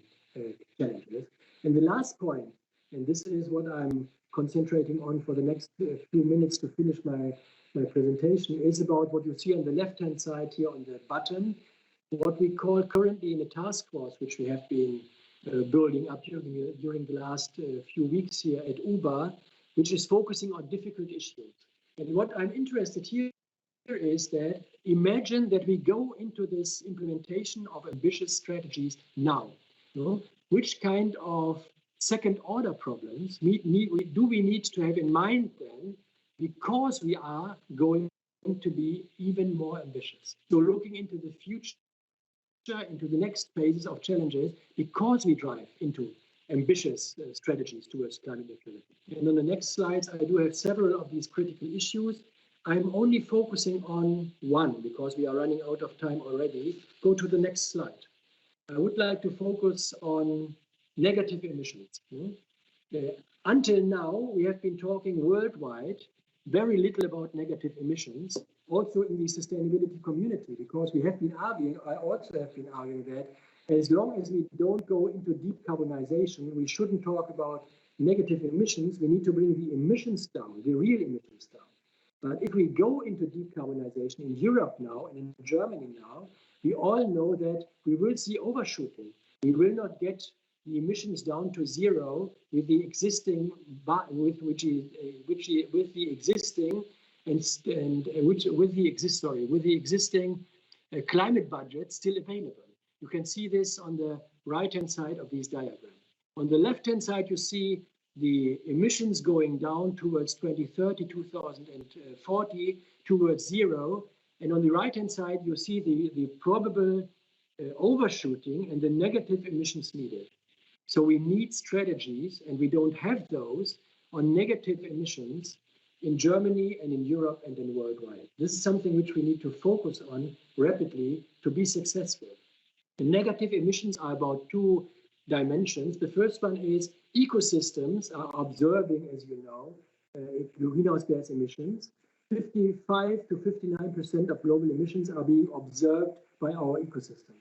challenges. And the last point, and this is what I'm concentrating on for the next few minutes to finish my presentation, is about what you see on the left-hand side here on the bottom, what we call currently in a task force, which we have been building up during the last few weeks here at UBA, which is focusing on difficult issues. And what I'm interested here is that imagine that we go into this implementation of ambitious strategies now. Which kind of second order problems do we need to have in mind then, because we are going to be even more ambitious. So looking into the future, into the next phases of challenges, because we drive into ambitious strategies towards climate neutrality. And on the next slides, I do have several of these critical issues. I'm only focusing on one because we are running out of time already. Go to the next slide. I would like to focus on negative emissions. Until now, we have been talking worldwide very little about negative emissions, also in the sustainability community, because we have been arguing, I also have been arguing that as long as we don't go into decarbonization, we shouldn't talk about negative emissions. We need to bring the emissions down, the real emissions down. But if we go into decarbonization in Europe now and in Germany now, we all know that we will see overshooting. We will not get the emissions down to zero with the existing climate budget still available. You can see this on the right-hand side of these diagrams. On the left-hand side, you see the emissions going down towards 2030, 2040, towards zero. And on the right-hand side, you see the probable overshooting and the negative emissions needed. So we need strategies, and we don't have those, on negative emissions in Germany and in Europe and in worldwide. This is something which we need to focus on rapidly to be successful. The negative emissions are about two dimensions. The first one is ecosystems are observing, as you know, greenhouse gas emissions. 55 to 59% of global emissions are being observed by our ecosystems.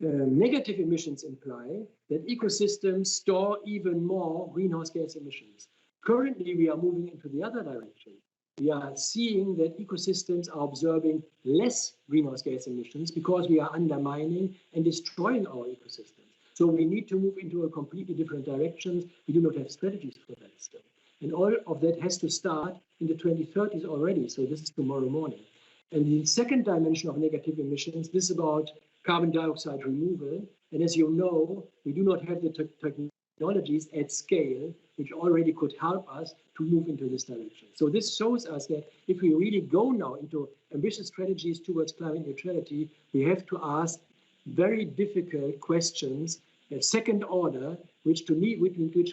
Negative emissions imply that ecosystems store even more greenhouse gas emissions. Currently, we are moving into the other direction. We are seeing that ecosystems are observing less greenhouse gas emissions because we are undermining and destroying our ecosystems. So we need to move into a completely different direction. We do not have strategies for that still. And all of that has to start in the 2030s already. So this is tomorrow morning. And the second dimension of negative emissions, this is about carbon dioxide removal. And as you know, we do not have the technologies at scale which already could help us to move into this direction. So this shows us that if we really go now into ambitious strategies towards climate neutrality, we have to ask very difficult questions, second order, which we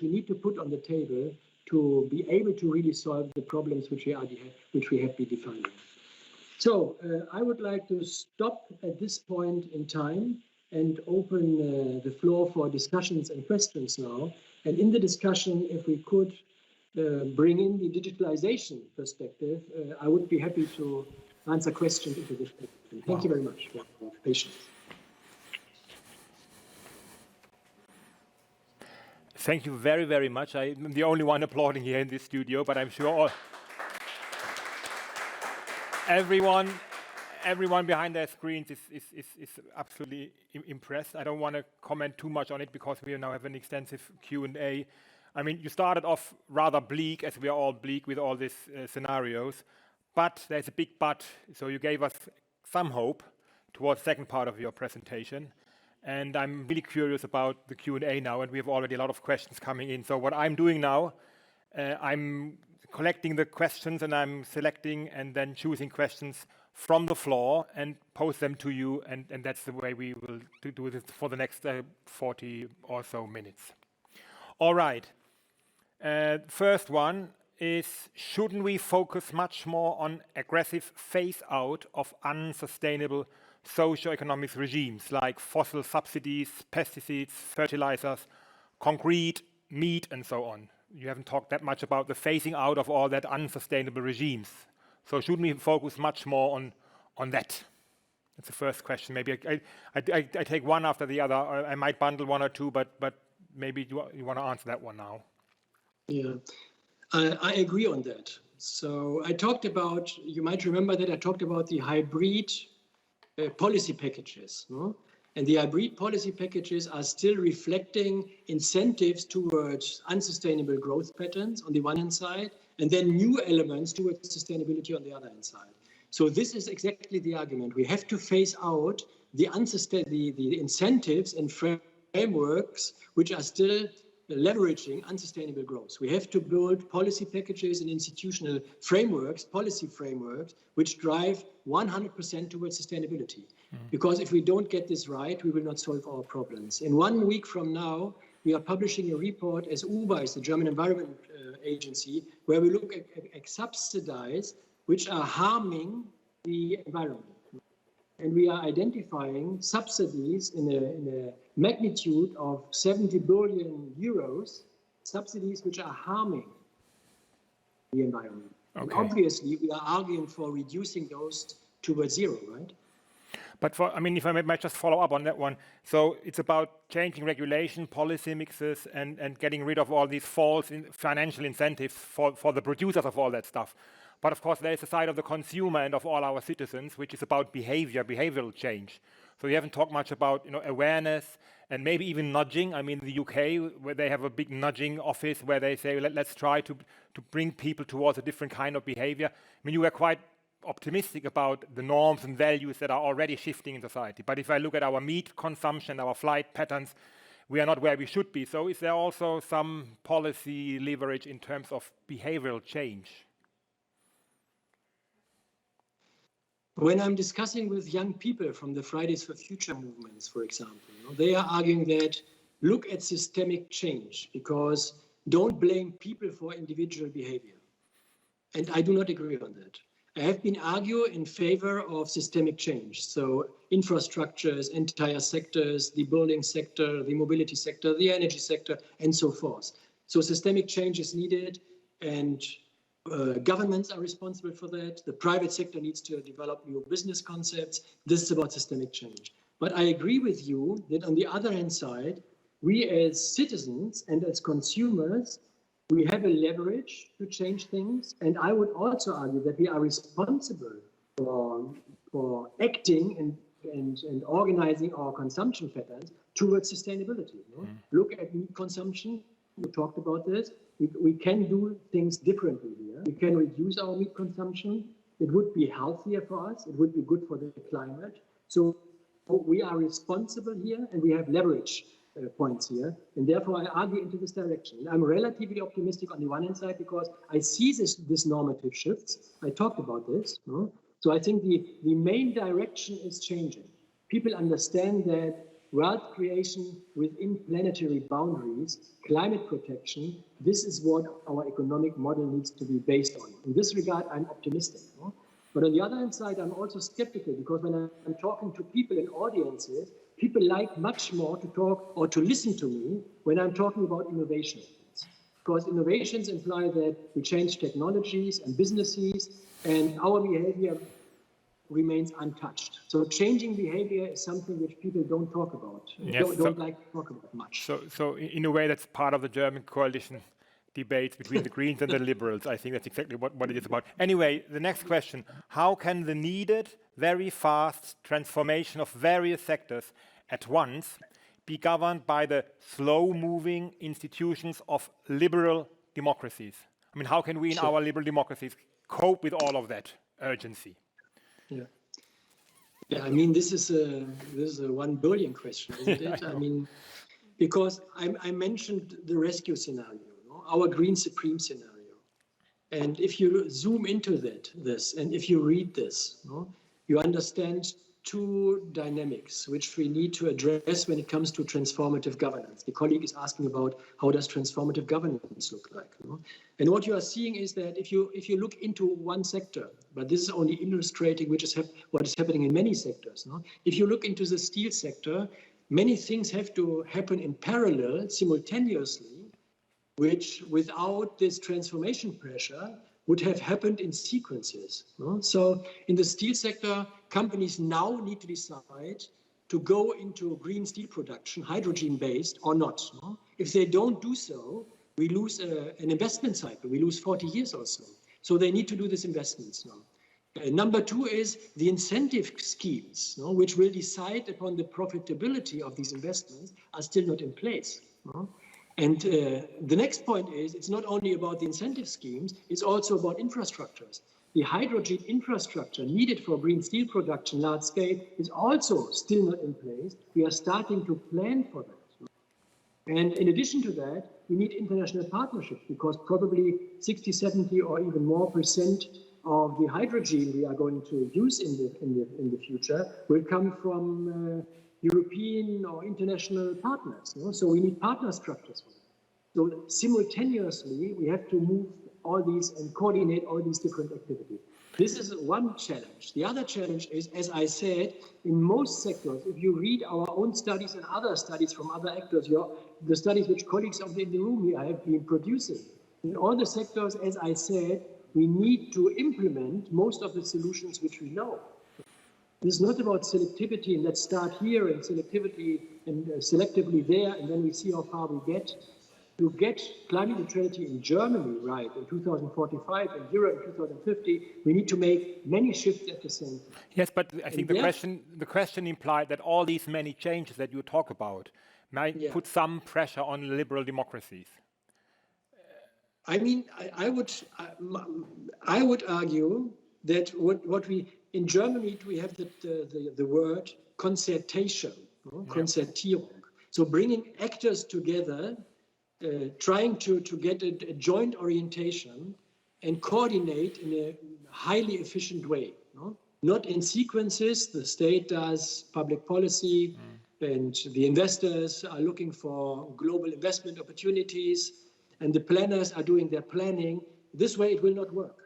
need to put on the table to be able to really solve the problems which we have been defining. So I would like to stop at this point in time and open the floor for discussions and questions now. And in the discussion, if we could bring in the digitalization perspective, I would be happy to answer questions into this. Thank you very much for your patience. Thank you very, very much. I'm the only one applauding here in this studio, but I'm sure everyone behind their screens is absolutely impressed. I don't want to comment too much on it because we now have an extensive Q&A. I mean, you started off rather bleak, as we are all bleak with all these scenarios, but there's a big but. So you gave us some hope towards the second part of your presentation. And I'm really curious about the Q&A now, and we have already a lot of questions coming in. So what I'm doing now, I'm collecting the questions and I'm selecting and then choosing questions from the floor and post them to you, and that's the way we will do this for the next 40 or so minutes. All right. First one is, shouldn't we focus much more on aggressive phase out of unsustainable socio-economic regimes like fossil subsidies, pesticides, fertilizers, concrete, meat, and so on? You haven't talked that much about the phasing out of all that unsustainable regimes. So shouldn't we focus much more on that? That's the first question. Maybe I take one after the other. Or I might bundle one or two, but maybe you want to answer that one now. Yeah, I agree on that. So I talked about, you might remember that I talked about the hybrid policy packages. No? And the hybrid policy packages are still reflecting incentives towards unsustainable growth patterns on the one hand side, and then new elements towards sustainability on the other hand side. So this is exactly the argument. We have to phase out the incentives and frameworks which are still leveraging unsustainable growth. We have to build policy packages and institutional frameworks, policy frameworks, which drive 100% towards sustainability. Because if we don't get this right, we will not solve our problems. In 1 week from now, we are publishing a report as UBA, the German Environment Agency, where we look at subsidies which are harming the environment. And we are identifying subsidies in a magnitude of 70 billion euros, subsidies which are harming the environment. Okay. And obviously, we are arguing for reducing those towards zero, right? But if I might just follow up on that one. So it's about changing regulation, policy mixes, and getting rid of all these false financial incentives for the producers of all that stuff. But of course, there is a side of the consumer and of all our citizens, which is about behavioral change. So you haven't talked much about awareness and maybe even nudging. I mean, the UK, where they have a big nudging office where they say, let's try to bring people towards a different kind of behavior. I mean, you were quite optimistic about the norms and values that are already shifting in society. But if I look at our meat consumption, our flight patterns, we are not where we should be. So is there also some policy leverage in terms of behavioral change? When I'm discussing with young people from the Fridays for Future movements, for example, they are arguing that look at systemic change, because don't blame people for individual behavior. And I do not agree on that. I have been arguing in favor of systemic change. So infrastructures, entire sectors, the building sector, the mobility sector, the energy sector, and so forth. So systemic change is needed, and governments are responsible for that. The private sector needs to develop new business concepts. This is about systemic change. But I agree with you that on the other hand side, we as citizens and as consumers, we have a leverage to change things. And I would also argue that we are responsible for acting and organizing our consumption patterns towards sustainability. Look at meat consumption. We talked about this. We can do things differently here. We can reduce our meat consumption. It would be healthier for us. It would be good for the climate. So we are responsible here, and we have leverage points here. And therefore, I argue into this direction. I'm relatively optimistic on the one hand side because I see this normative shifts. I talked about this. So I think the main direction is changing. People understand that world creation within planetary boundaries, climate protection, this is what our economic model needs to be based on. In this regard, I'm optimistic. But on the other hand side, I'm also skeptical, because when I'm talking to people in audiences, people like much more to talk or to listen to me when I'm talking about innovations. Because innovations imply that we change technologies and businesses, and our behavior remains untouched. So changing behavior is something which people don't talk about, don't like to talk about much. So in a way, that's part of the German coalition debates between the Greens and the Liberals. I think that's exactly what it is about. Anyway, the next question: how can the needed, very fast transformation of various sectors at once be governed by the slow-moving institutions of liberal democracies? I mean, how can we in our liberal democracies cope with all of that urgency? Yeah. I mean, this is a 1 billion question, isn't it? I mean, because I mentioned the rescue scenario, our green supreme scenario. And if you zoom into this, and if you read this, you understand two dynamics which we need to address when it comes to transformative governance. The colleague is asking about how does transformative governance look like. And what you are seeing is that if you look into one sector, but this is only illustrating what is happening in many sectors. If you look into the steel sector, many things have to happen in parallel, simultaneously, which without this transformation pressure would have happened in sequences. So in the steel sector, companies now need to decide to go into green steel production, hydrogen-based or not. If they don't do so, we lose an investment cycle. We lose 40 years or so. So they need to do these investments now. Number two is the incentive schemes, which will decide upon the profitability of these investments, are still not in place. And the next point is, it's not only about the incentive schemes, it's also about infrastructures. The hydrogen infrastructure needed for green steel production, large scale, is also still not in place. We are starting to plan for that. And in addition to that, we need international partnerships, because probably 60, 70 or even more % of the hydrogen we are going to use in the future will come from European or international partners. So we need partner structures for that. So simultaneously, we have to move all these and coordinate all these different activities. This is one challenge. The other challenge is, as I said, in most sectors, if you read our own studies and other studies from other actors, the studies which colleagues in the room here have been producing, in all the sectors, as I said, we need to implement most of the solutions which we know. This is not about selectivity and let's start here and selectivity and selectively there, and then we see how far we get. To get climate neutrality in Germany right in 2045 and Europe in 2050, we need to make many shifts at the same time. Yes, but I think the question implied that all these many changes that you talk about might put some pressure on liberal democracies. I mean, I would argue that what we in Germany we have the word Konzertation, Konzertierung. So bringing actors together. Trying to get a joint orientation and coordinate in a highly efficient way. Not in sequences, the state does public policy and the investors are looking for global investment opportunities and the planners are doing their planning. This way it will not work.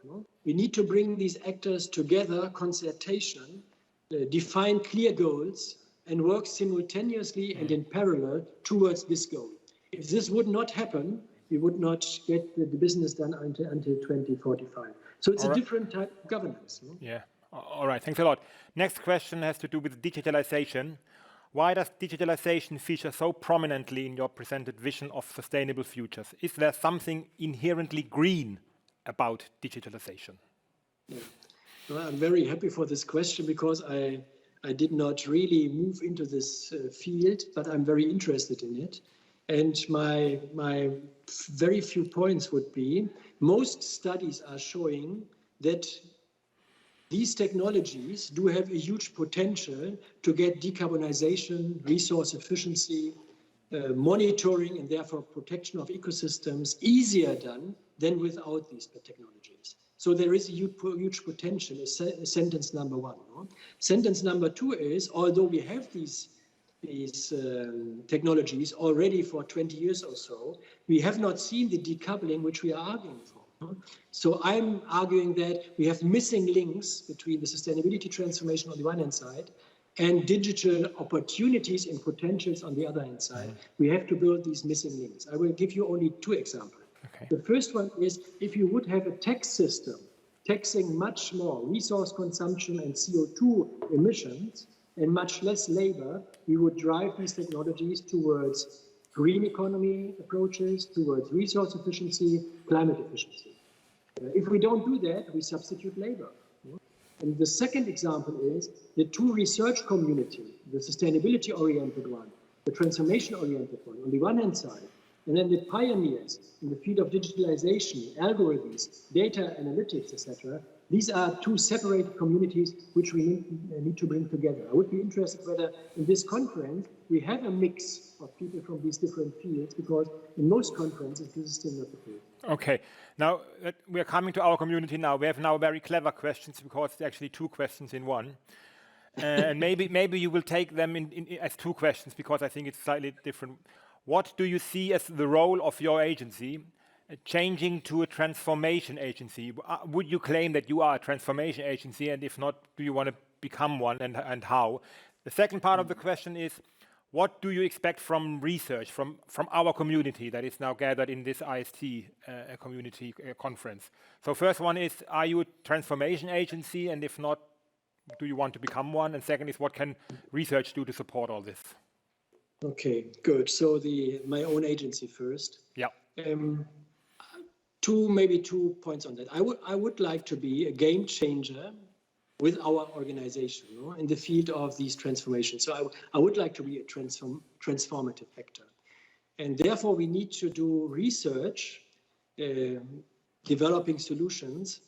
We need to bring these actors together, concertation, define clear goals and work simultaneously and in parallel towards this goal. If this would not happen, we would not get the business done until 2045. So it's a different type of governance. Yeah. All right. Thanks a lot. Next question has to do with digitalization. Why does digitalization feature so prominently in your presented vision of sustainable futures? Is there something inherently green about digitalization? Yeah. Well, I'm very happy for this question because I did not really move into this field, but I'm very interested in it. And my very few points would be, most studies are showing that these technologies do have a huge potential to get decarbonization, resource efficiency, monitoring, and therefore protection of ecosystems easier done than without these technologies. So there is a huge potential, sentence number one. Sentence number two is, although we have these technologies already for 20 years or so, we have not seen the decoupling which we are arguing for. So I'm arguing that we have missing links between the sustainability transformation on the one hand side and digital opportunities and potentials on the other hand side. We have to build these missing links. I will give you only two examples. Okay. The first one is, if you would have a tax system taxing much more resource consumption and CO2 emissions, and much less labor, we would drive these technologies towards green economy approaches, towards resource efficiency, climate efficiency. If we don't do that, we substitute labor. And the second example is the two research community, the sustainability-oriented one, the transformation-oriented one, on the one hand side, and then the pioneers in the field of digitalization, algorithms, data analytics, etc. These are two separate communities which we need to bring together. I would be interested whether in this conference we have a mix of people from these different fields, because in most conferences this is still not the case. Okay, now we are coming to our community now. We have now very clever questions because it's actually two questions in one. And maybe you will take them as two questions because I think it's slightly different. What do you see as the role of your agency changing to a transformation agency? Would you claim that you are a transformation agency, and if not, do you want to become one, and how? The second part of the question is, what do you expect from research, from our community that is now gathered in this IST community conference? So first one is, are you a transformation agency, and if not, do you want to become one? And second is, what can research do to support all this? Okay, good. So my own agency first. Yeah. Maybe 2 points on that. I would like to be a game changer with our organization in the field of these transformations. So I would like to be a transformative actor. And therefore we need to do research, developing solutions,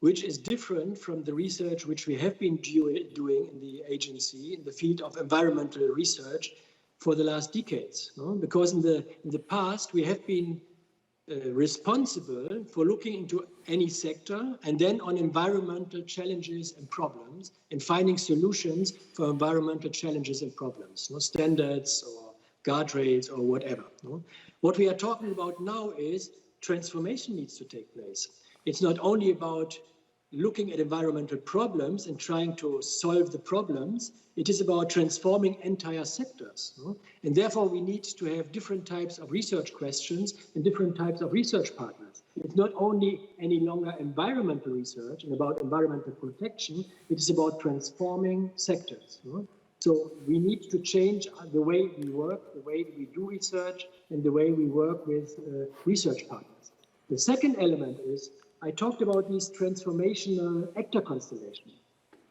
which is different from the research which we have been doing in the agency in the field of environmental research for the last decades, no? Because in the past we have been responsible for looking into any sector and then on environmental challenges and problems and finding solutions for environmental challenges and problems, no? Standards or guardrails or whatever. No? What we are talking about now is transformation needs to take place. It's not only about looking at environmental problems and trying to solve the problems, it is about transforming entire sectors. No? And therefore, we need to have different types of research questions and different types of research partners. It's not only any longer environmental research and about environmental protection, it is about transforming sectors. No? So we need to change the way we work, the way we do research, and the way we work with research partners. The second element is, I talked about these transformational actor constellations.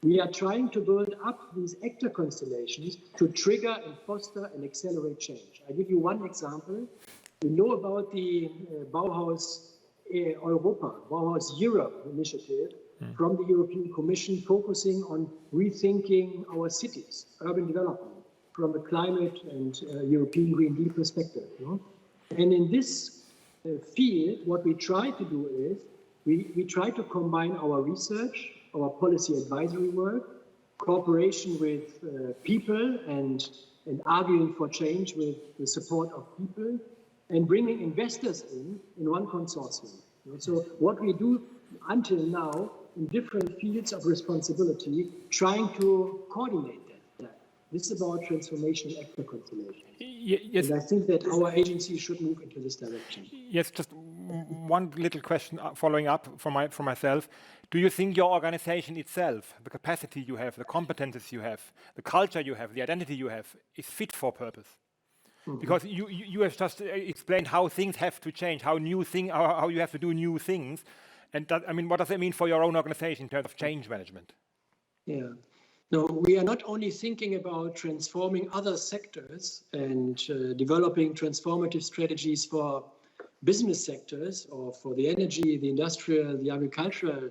We are trying to build up these actor constellations to trigger and foster and accelerate change. I give you one example. We know about the Bauhaus Europa, Bauhaus Europe initiative from the European Commission, focusing on rethinking our cities, urban development, from a climate and European Green Deal perspective. No? And in this field, what we try to do is, we try to combine our research, our policy advisory work, cooperation with people and arguing for change with the support of people, and bringing investors in one consortium. So what we do until now in different fields of responsibility, trying to coordinate that. This is about transformational actor constellation. Yes. And I think that our agency should move into this direction. Yes, just one little question following up from myself. Do you think your organization itself, the capacity you have, the competences you have, the culture you have, the identity you have, is fit for purpose? Mm-hmm. Because you have just explained how things have to change, how you have to do new things. And that, I mean, what does that mean for your own organization in terms of change management? Yeah. No, we are not only thinking about transforming other sectors and developing transformative strategies for business sectors or for the energy, the industrial, the agricultural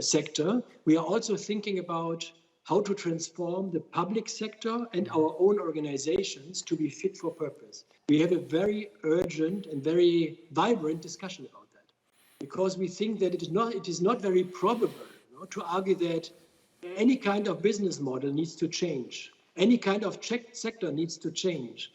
sector. We are also thinking about how to transform the public sector and our own organizations to be fit for purpose. We have a very urgent and very vibrant discussion about that, because we think that it is not very probable, you know, to argue that any kind of business model needs to change. Any kind of sector needs to change.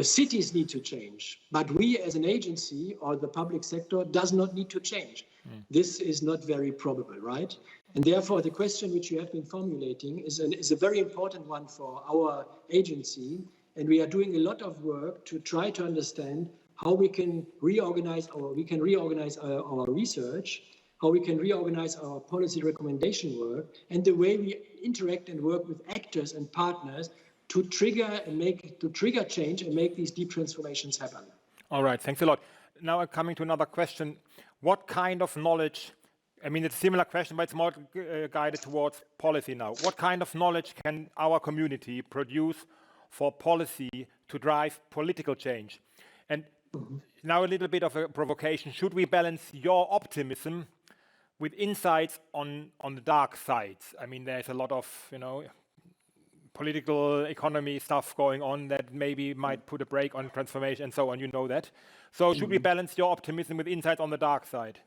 Cities need to change. But we as an agency or the public sector does not need to change. This is not very probable, right? And therefore, the question which you have been formulating is a very important one for our agency. And we are doing a lot of work to try to understand how we can reorganize our research, how we can reorganize our policy recommendation work, and the way we interact and work with actors and partners to trigger change and make these deep transformations happen. All right, thanks a lot. Now I'm coming to another question. What kind of knowledge, I mean, it's a similar question, but it's more guided towards policy now. What kind of knowledge can our community produce for policy to drive political change? And now a little bit of a provocation. Should we balance your optimism with insights on the dark sides? I mean, there's a lot of, political economy stuff going on that maybe might put a brake on transformation and so on, you know that. So should we balance your optimism with insights on the dark side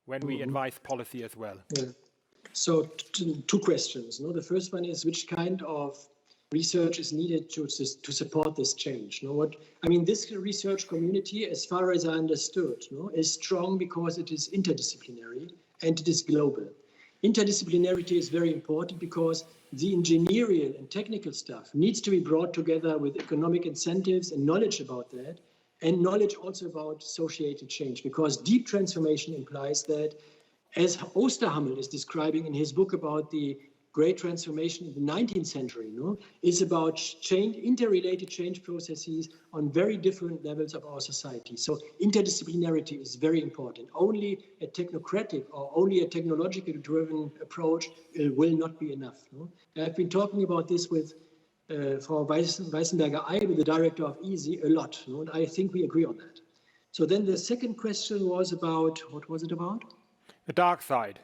when we advise policy as well? Yeah. So two questions. The first one is, which kind of research is needed to support this change? This research community, as far as I understood, is strong because it is interdisciplinary and it is global. Interdisciplinarity is very important because the engineering and technical stuff needs to be brought together with economic incentives and knowledge about that, and knowledge also about associated change, because deep transformation implies that, as Osterhammel is describing in his book about the great transformation in the 19th century, is about interrelated change processes on very different levels of our society. So interdisciplinarity is very important. Only a technocratic or only a technologically driven approach will not be enough. I've been talking about this with Frau Weissenberger-Eibe, the director of ISI, a lot. And I think we agree on that. So then the second question was about, what was it about? The dark side.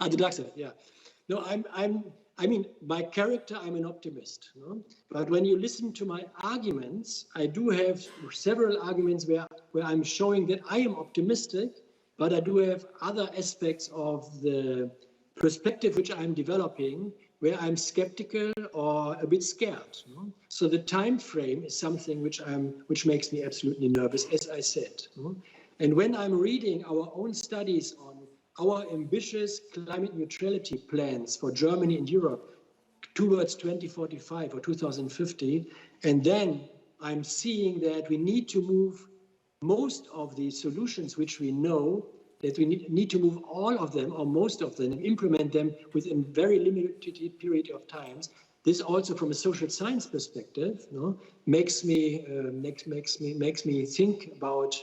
The dark side, yeah. No, I'm I mean, by character, I'm an optimist. No? But when you listen to my arguments, I do have several arguments where I'm showing that I am optimistic, but I do have other aspects of the perspective which I'm developing where I'm skeptical or a bit scared. No? So the time frame is something which makes me absolutely nervous, as I said. No? And when I'm reading our own studies on our ambitious climate neutrality plans for Germany and Europe towards 2045 or 2050, and then I'm seeing that we need to move most of the solutions which we know, that we need to move all of them or most of them and implement them within very limited period of times. This also, from a social science perspective, makes me think about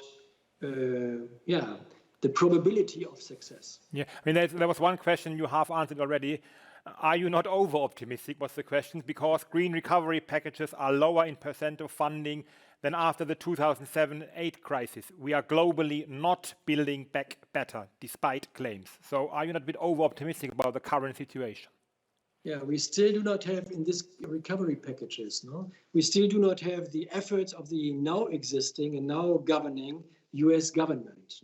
the probability of success. Yeah, I mean, there was one question you half answered already. Are you not over-optimistic, was the question, because green recovery packages are lower in percent of funding than after the 2007-8 crisis. We are globally not building back better, despite claims. So are you not a bit over-optimistic about the current situation? Yeah, we still do not have in this recovery packages, we still do not have the efforts of the now existing and now governing US government.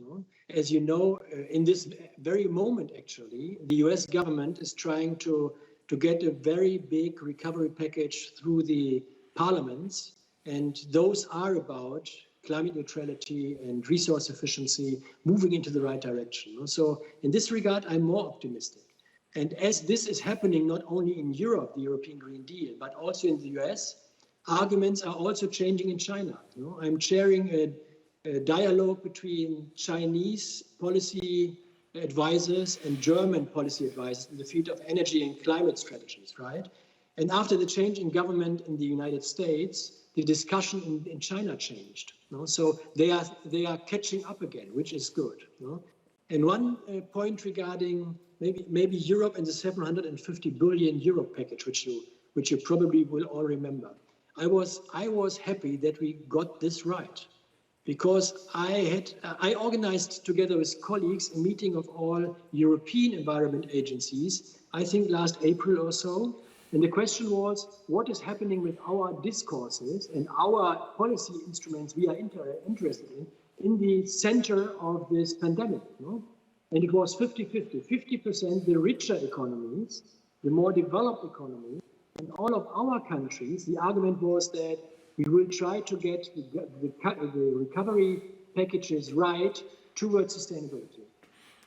As you know, in this very moment, actually, the US government is trying to get a very big recovery package through the parliaments, and those are about climate neutrality and resource efficiency moving into the right direction. So in this regard, I'm more optimistic. And as this is happening not only in Europe, the European Green Deal, but also in the US, arguments are also changing in China. I'm chairing a dialogue between Chinese policy advisors and German policy advisors in the field of energy and climate strategies, right? And after the change in government in the United States, the discussion in China changed. So they are catching up again, which is good. And one point regarding maybe Europe and the 750 billion euro package, which you probably will all remember. I was happy that we got this right, because I organized together with colleagues a meeting of all European environment agencies, I think last April or so. And the question was, what is happening with our discourses and our policy instruments we are interested in the center of this pandemic? And it was 50-50, 50% the richer economies, the more developed economies, and all of our countries. The argument was that we will try to get the recovery packages right towards sustainability.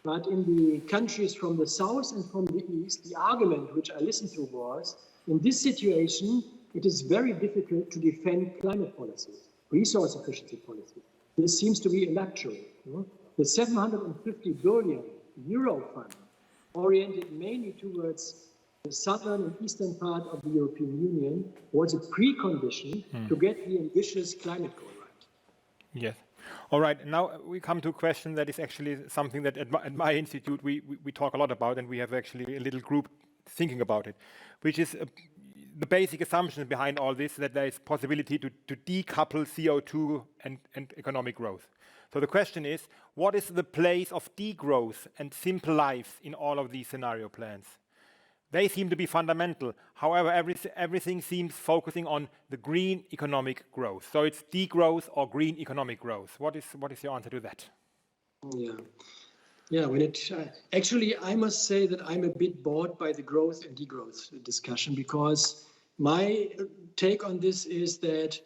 But in the countries from the south and from the east, the argument which I listened to was, in this situation, it is very difficult to defend climate policy, resource efficiency policy. This seems to be a luxury. The 750 billion euro fund, oriented mainly towards the southern and eastern part of the European Union, was a precondition to get the ambitious climate goal right. Yes. All right. Now we come to a question that is actually something that at my institute we talk a lot about, and we have actually a little group thinking about it, which is the basic assumption behind all this, that there is possibility to decouple CO2 and economic growth. So the question is, what is the place of degrowth and simple lives in all of these scenario plans? They seem to be fundamental. However, everything seems focusing on the green economic growth. So it's degrowth or green economic growth. What is your answer to that? Yeah. Actually, I must say that I'm a bit bored by the growth and degrowth discussion, because my take on this is that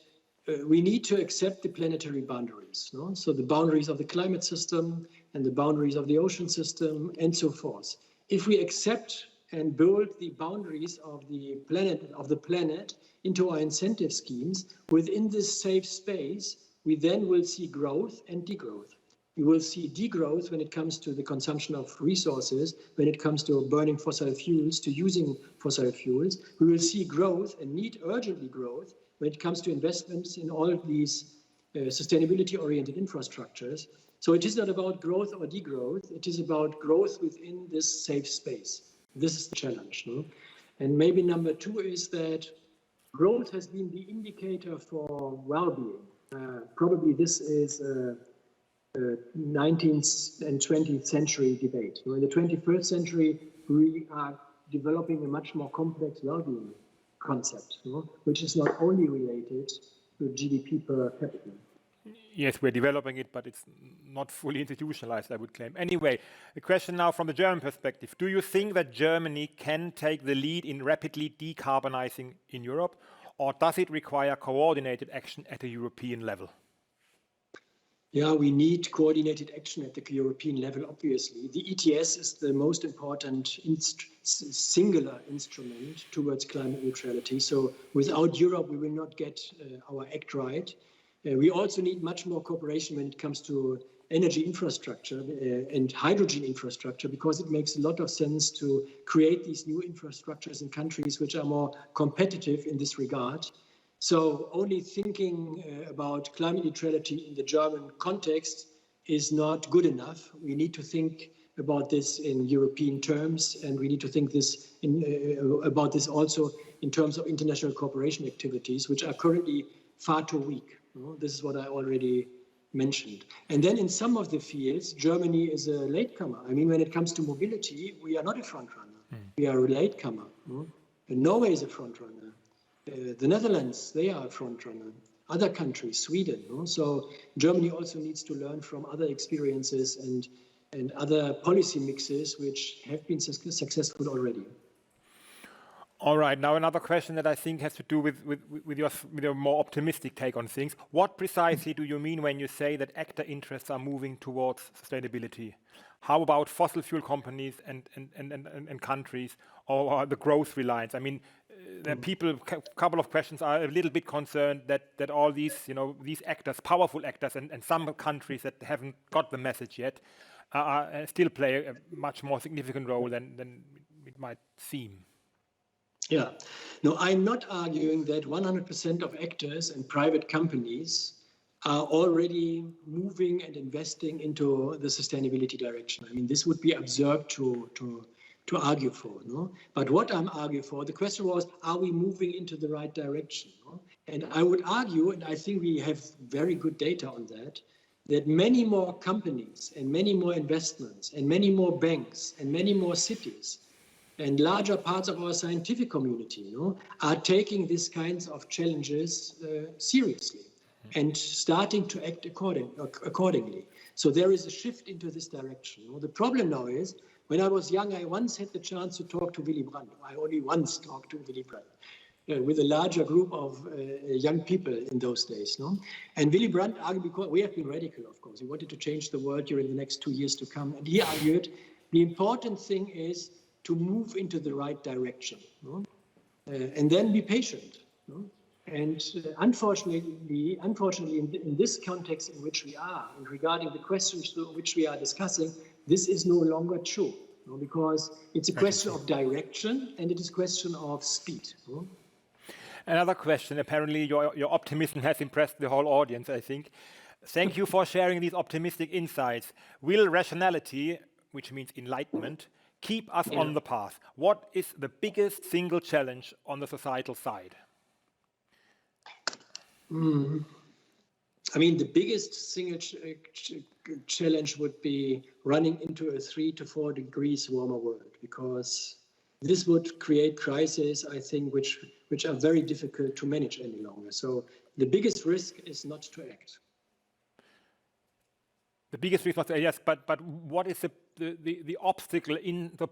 we need to accept the planetary boundaries. So the boundaries of the climate system and the boundaries of the ocean system and so forth. If we accept and build the boundaries of the planet into our incentive schemes within this safe space, we then will see growth and degrowth. We will see degrowth when it comes to the consumption of resources, when it comes to burning fossil fuels, to using fossil fuels. We will see growth, and need urgently growth, when it comes to investments in all of these sustainability-oriented infrastructures. So it is not about growth or degrowth, it is about growth within this safe space. This is the challenge. And maybe number two is that growth has been the indicator for well-being. Probably this is a 19th and 20th century debate. In the 21st century, we are developing a much more complex well-being concept, which is not only related to GDP per capita. Yes, we're developing it, but it's not fully institutionalized, I would claim. Anyway, the question now from the German perspective. Do you think that Germany can take the lead in rapidly decarbonizing in Europe, or does it require coordinated action at a European level? Yeah, we need coordinated action at the European level, obviously. The ETS is the most important singular instrument towards climate neutrality. So without Europe, we will not get our act right. We also need much more cooperation when it comes to energy infrastructure and hydrogen infrastructure, because it makes a lot of sense to create these new infrastructures in countries which are more competitive in this regard. So only thinking about climate neutrality in the German context is not good enough. We need to think about this in European terms, and we need to think about this also in terms of international cooperation activities, which are currently far too weak. This is what I already mentioned. And then in some of the fields, Germany is a latecomer. I mean, when it comes to mobility, we are not a front runner. We are a latecomer. Norway is a front runner. The Netherlands, they are a front runner. Other countries, Sweden. So Germany also needs to learn from other experiences and other policy mixes which have been successful already. All right, now another question that I think has to do with your more optimistic take on things. What precisely do you mean when you say that actor interests are moving towards sustainability? How about fossil fuel companies and countries, or the growth reliance? I mean, there are people, a couple of questions are a little bit concerned that all these, these actors, powerful actors, and some countries that haven't got the message yet, still play a much more significant role than it might seem. Yeah, no, I'm not arguing that 100% of actors and private companies are already moving and investing into the sustainability direction. I mean, this would be absurd to argue for, But what I'm arguing for, the question was, are we moving into the right direction? And I would argue, and I think we have very good data on that many more companies and many more investments and many more banks and many more cities and larger parts of our scientific community, are taking these kinds of challenges seriously and starting to act accordingly. So there is a shift into this direction. The problem now is, when I was young, I once had the chance to talk to Willy Brandt. I only once talked to Willy Brandt with a larger group of young people in those days. And Willy Brandt argued, because we have been radical, of course. He wanted to change the world during the next 2 years to come. And he argued, the important thing is to move into the right direction, and then be patient. And unfortunately, in this context in which we are, and regarding the questions which we are discussing, this is no longer true, because it's a question of direction and it is a question of speed. Another question, apparently your optimism has impressed the whole audience, I think. Thank you for sharing these optimistic insights. Will rationality, which means enlightenment, keep us on the path? What is the biggest single challenge on the societal side? I mean, the biggest single challenge would be running into a 3 to 4 degrees warmer world, because this would create crises, I think, which are very difficult to manage any longer. So the biggest risk is not to act. The biggest risk, yes, but what is the obstacle the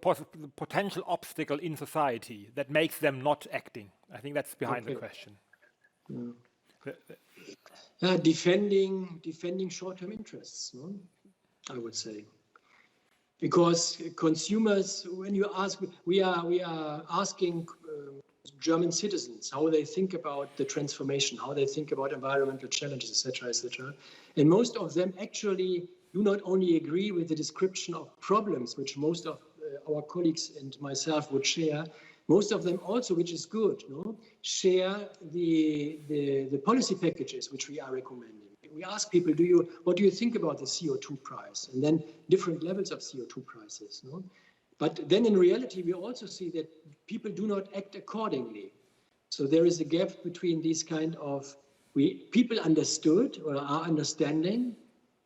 potential obstacle in society that makes them not acting? I think that's behind the question. Defending short-term interests, I would say, because consumers, when you ask, we are asking German citizens how they think about the transformation, how they think about environmental challenges, etc., etc. And most of them actually do not only agree with the description of problems, which most of our colleagues and myself would share. Most of them also, which is good, share the policy packages which we are recommending. We ask people, what do you think about the CO2 price? And then different levels of CO2 prices. But then in reality, we also see that people do not act accordingly. So there is a gap between these kind of, people understood or are understanding,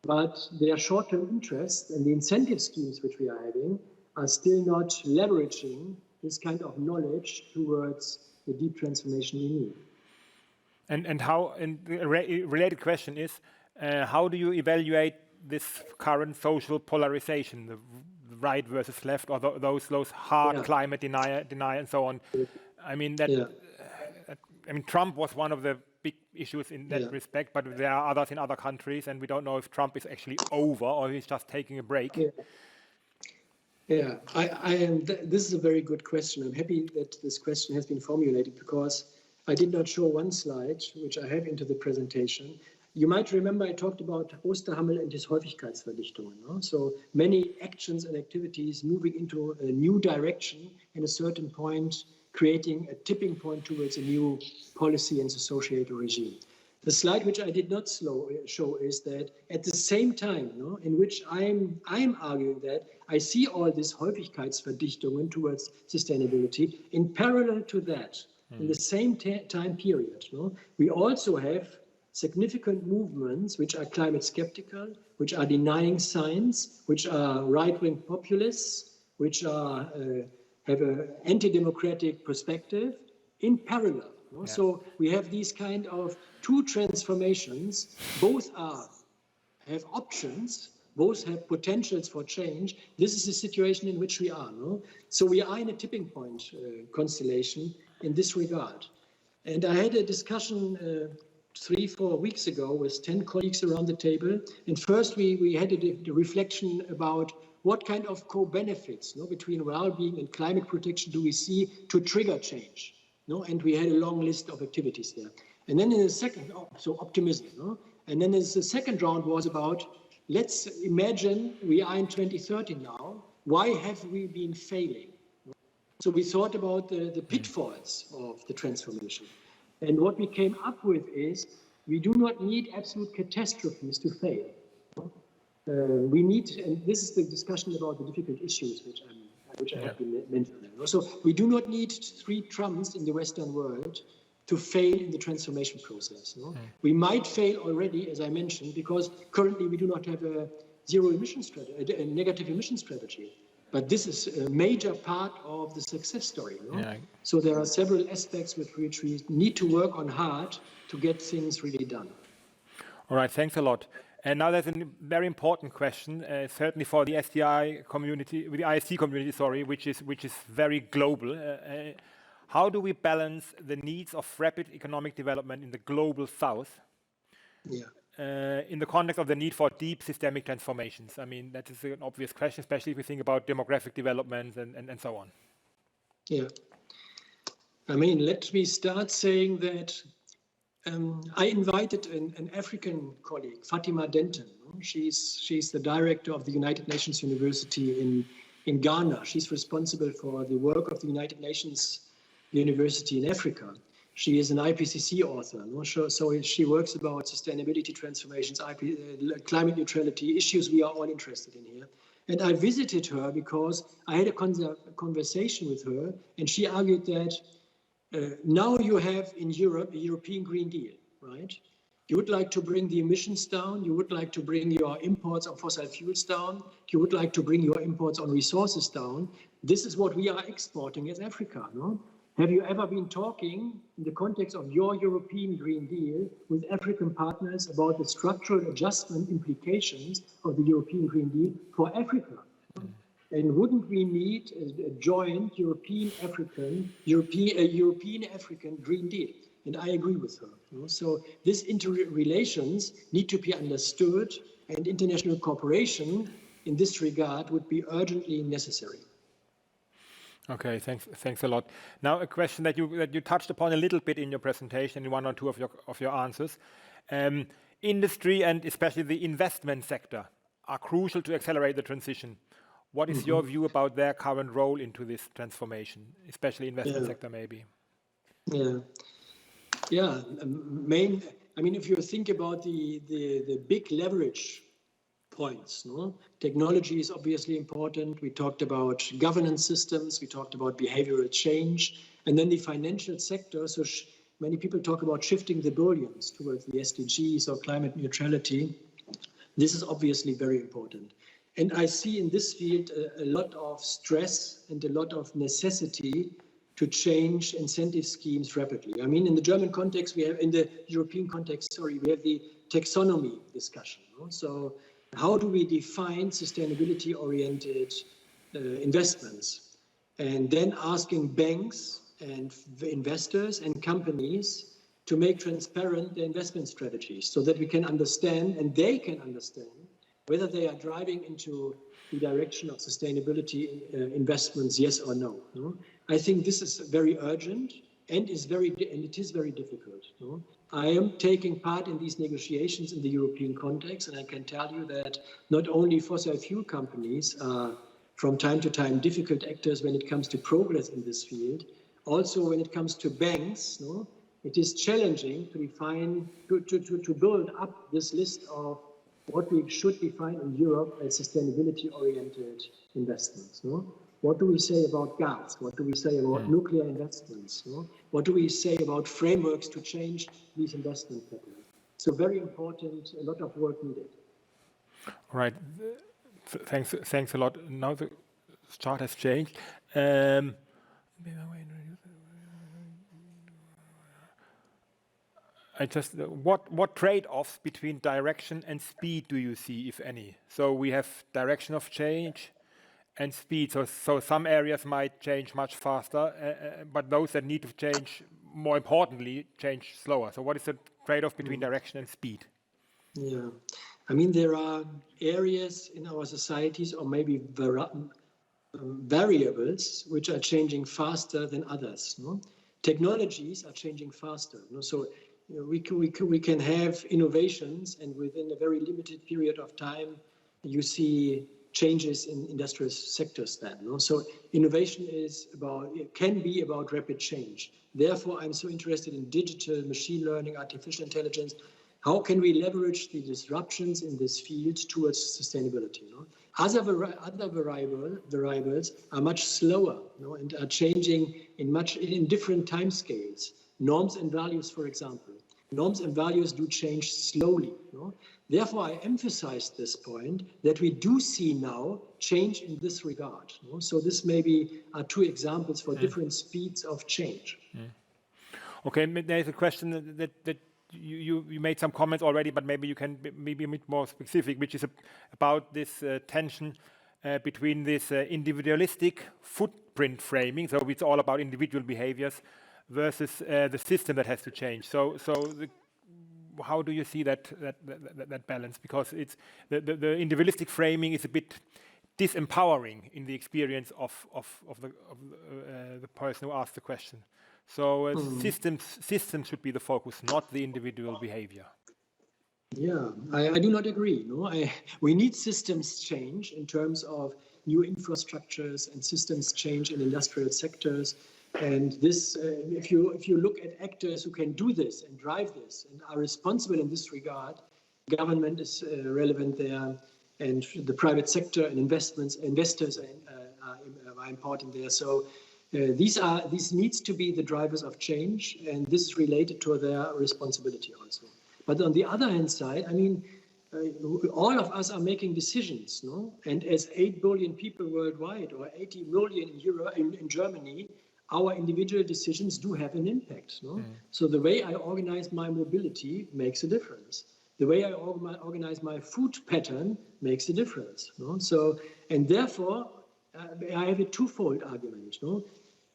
but their short-term interests and the incentive schemes which we are having are still not leveraging this kind of knowledge towards the deep transformation we need. And how, and the related question is, how do you evaluate this current social polarization, the right versus left, or those hard climate denier and so on? I mean, I mean, Trump was one of the big issues in that respect, but there are others in other countries, and we don't know if Trump is actually over or he's just taking a break. This is a very good question. I'm happy that this question has been formulated because I did not show one slide, which I have into the presentation. You might remember I talked about Osterhammel and his Häufigkeitsverdichtungen. No? So many actions and activities moving into a new direction and a certain point, creating a tipping point towards a new policy and societal regime. The slide which I did not show is that at the same time, in which I'm arguing that I see all these Häufigkeitsverdichtungen towards sustainability, in parallel to that, in the same time period, we also have significant movements which are climate skeptical, which are denying science, which are right-wing populists, which are have an anti-democratic perspective in parallel. So we have these kind of two transformations. Both have options. Both have potentials for change. This is the situation in which we are. So we are in a tipping point constellation in this regard. And I had a discussion 3-4 weeks ago with 10 colleagues around the table. And first we had a reflection about what kind of co-benefits between well-being and climate protection do we see to trigger change. And we had a long list of activities there. And then in the second, so optimism. And then the second round was about, let's imagine we are in 2030 now. Why have we been failing? So we thought about the pitfalls of the transformation. And what we came up with is we do not need absolute catastrophes to fail. We need, and this is the discussion about the difficult issues which I have been mentioning. So we do not need 3 Trumps in the Western world to fail in the transformation process. We might fail already, as I mentioned, because currently we do not have a zero emission strategy, a negative emission strategy. But this is a major part of the success story. So there are several aspects with which we need to work on hard to get things really done. All right, thanks a lot. And now there's a very important question, certainly for the STI community, the IST community, sorry, which is very global. How do we balance the needs of rapid economic development in the global south in the context of the need for deep systemic transformations? I mean, that is an obvious question, especially if we think about demographic developments and so on. Yeah. I mean, let me start saying that I invited an African colleague, Fatima Denton. She's the director of the United Nations University in Ghana. She's responsible for the work of the United Nations University in Africa. She is an IPCC author. So she works about sustainability transformations, climate neutrality, issues we are all interested in here. And I visited her because I had a conversation with her, and she argued that now you have in Europe a European Green Deal, right? You would like to bring the emissions down. You would like to bring your imports of fossil fuels down. You would like to bring your imports on resources down. This is what we are exporting as Africa, no? Have you ever been talking in the context of your European Green Deal with African partners about the structural adjustment implications of the European Green Deal for Africa? And wouldn't we need a joint European-African Green Deal? And I agree with her. So these interrelations need to be understood, and international cooperation in this regard would be urgently necessary. Okay, thanks a lot. Now, a question that you touched upon a little bit in your presentation, in 1 or 2 of your answers. Industry and especially the investment sector are crucial to accelerate the transition. What is your view about their current role into this transformation, especially investment sector, maybe? I mean, if you think about the big leverage points, technology is obviously important. We talked about governance systems. We talked about behavioral change, and then the financial sector. So many people talk about shifting the billions towards the SDGs or climate neutrality. This is obviously very important. And I see in this field a lot of stress and a lot of necessity to change incentive schemes rapidly. I mean, in the German context, in the European context, we have the taxonomy discussion. So how do we define sustainability-oriented investments? And then asking banks and investors and companies to make transparent their investment strategies so that we can understand and they can understand whether they are driving into the direction of sustainability investments, yes or no. I think this is very urgent and it is very difficult. I am taking part in these negotiations in the European context, and I can tell you that not only fossil fuel companies are from time to time difficult actors when it comes to progress in this field, also when it comes to banks, it is challenging to define, to build up this list of what we should define in Europe as sustainability-oriented investments. What do we say about gas? What do we say about nuclear investments? What do we say about frameworks to change these investment patterns? So very important, a lot of work needed. All right, thanks a lot. Now the chart has changed. What trade-offs between direction and speed do you see, if any? So we have direction of change and speed. So some areas might change much faster, but those that need to change, more importantly, change slower. So what is the trade-off between direction and speed? Yeah, I mean, there are areas in our societies, or maybe variables, which are changing faster than others. Technologies are changing faster. So we can have innovations, and within a very limited period of time, you see changes in industrial sectors then. So innovation can be about rapid change. Therefore, I'm so interested in digital, machine learning, artificial intelligence. How can we leverage the disruptions in this field towards sustainability? Other variables are much slower, and are changing in different time scales. Norms and values, for example. Norms and values do change slowly. Therefore, I emphasize this point that we do see now change in this regard. So this maybe are two examples for different speeds of change. Okay, there's a question that you made some comments already, but maybe you can be a bit more specific, which is about this tension between this individualistic footprint framing, so it's all about individual behaviors, versus the system that has to change. How do you see that balance? Because it's the individualistic framing is a bit disempowering in the experience of the person who asked the question. So systems should be the focus, not the individual behavior. Yeah, I do not agree. We need systems change in terms of new infrastructures and systems change in industrial sectors. And this, if you look at actors who can do this and drive this and are responsible in this regard, government is relevant there, and the private sector and investors are important there. So these needs to be the drivers of change, and this is related to their responsibility also. But on the other hand side, I mean, all of us are making decisions, And as 8 billion people worldwide, or 80 million in Germany, our individual decisions do have an impact. So the way I organize my mobility makes a difference. The way I organize my food pattern makes a difference. So, and therefore, I have a twofold argument.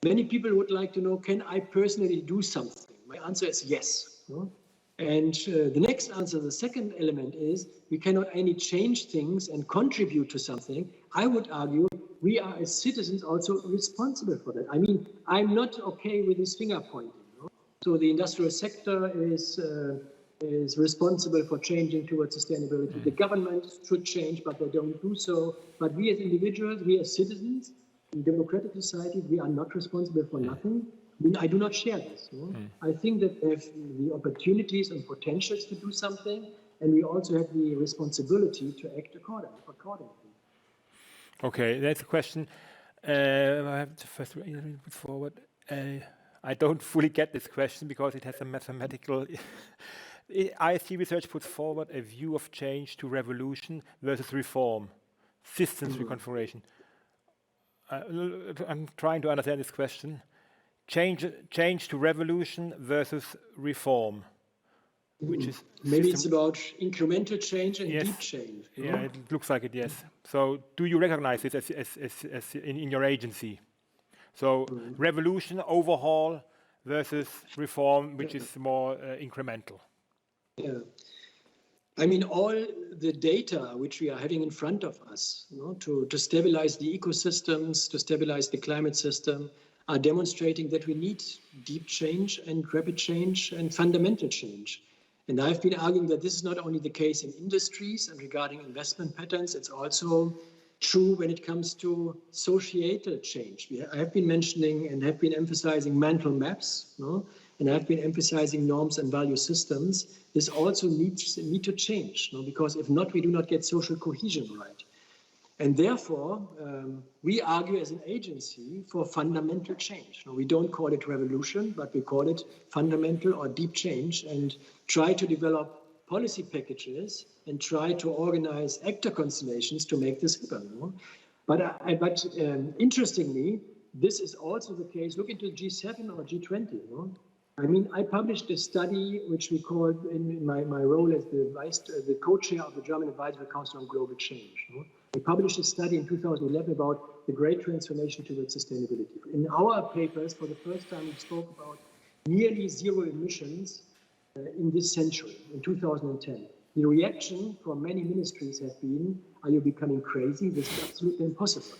Many people would like to know, can I personally do something? My answer is yes. And the next answer, the second element is, we cannot only change things and contribute to something. I would argue we are as citizens also responsible for that. I mean, I'm not okay with this finger pointing. So the industrial sector is responsible for changing towards sustainability. The government should change, but they don't do so. But we as individuals, we as citizens in democratic societies, we are not responsible for nothing. I do not share this. I think that we have the opportunities and potentials to do something, and we also have the responsibility to act accordingly. Okay, that's a question. I have to first put forward. I don't fully get this question because it has a mathematical. IST research puts forward a view of change to revolution versus reform. systems reconfiguration. I'm trying to understand this question. Change to revolution versus reform, which is maybe it's about incremental change and deep change. Yeah, it looks like it. Yes. So, do you recognize this as in your agency? So, revolution, overhaul versus reform, which is more incremental. Yeah. I mean, all the data which we are having in front of us, to stabilize the ecosystems, to stabilize the climate system, are demonstrating that we need deep change and rapid change and fundamental change. And I've been arguing that this is not only the case in industries and regarding investment patterns, it's also true when it comes to societal change. I have been mentioning and have been emphasizing mental maps, and I've been emphasizing norms and value systems. This also needs to change, because if not, we do not get social cohesion right. And therefore, we argue as an agency for fundamental change. We don't call it revolution, but we call it fundamental or deep change, and try to develop policy packages and try to organize actor constellations to make this happen. But interestingly, this is also the case. Look into G7 or G20. I mean, I published a study which we called in my role as the co-chair of the German Advisory Council on Global Change. We published a study in 2011 about the great transformation towards sustainability. In our papers, for the first time, we spoke about nearly zero emissions in this century, in 2010. The reaction from many ministries has been, are you becoming crazy? This is absolutely impossible.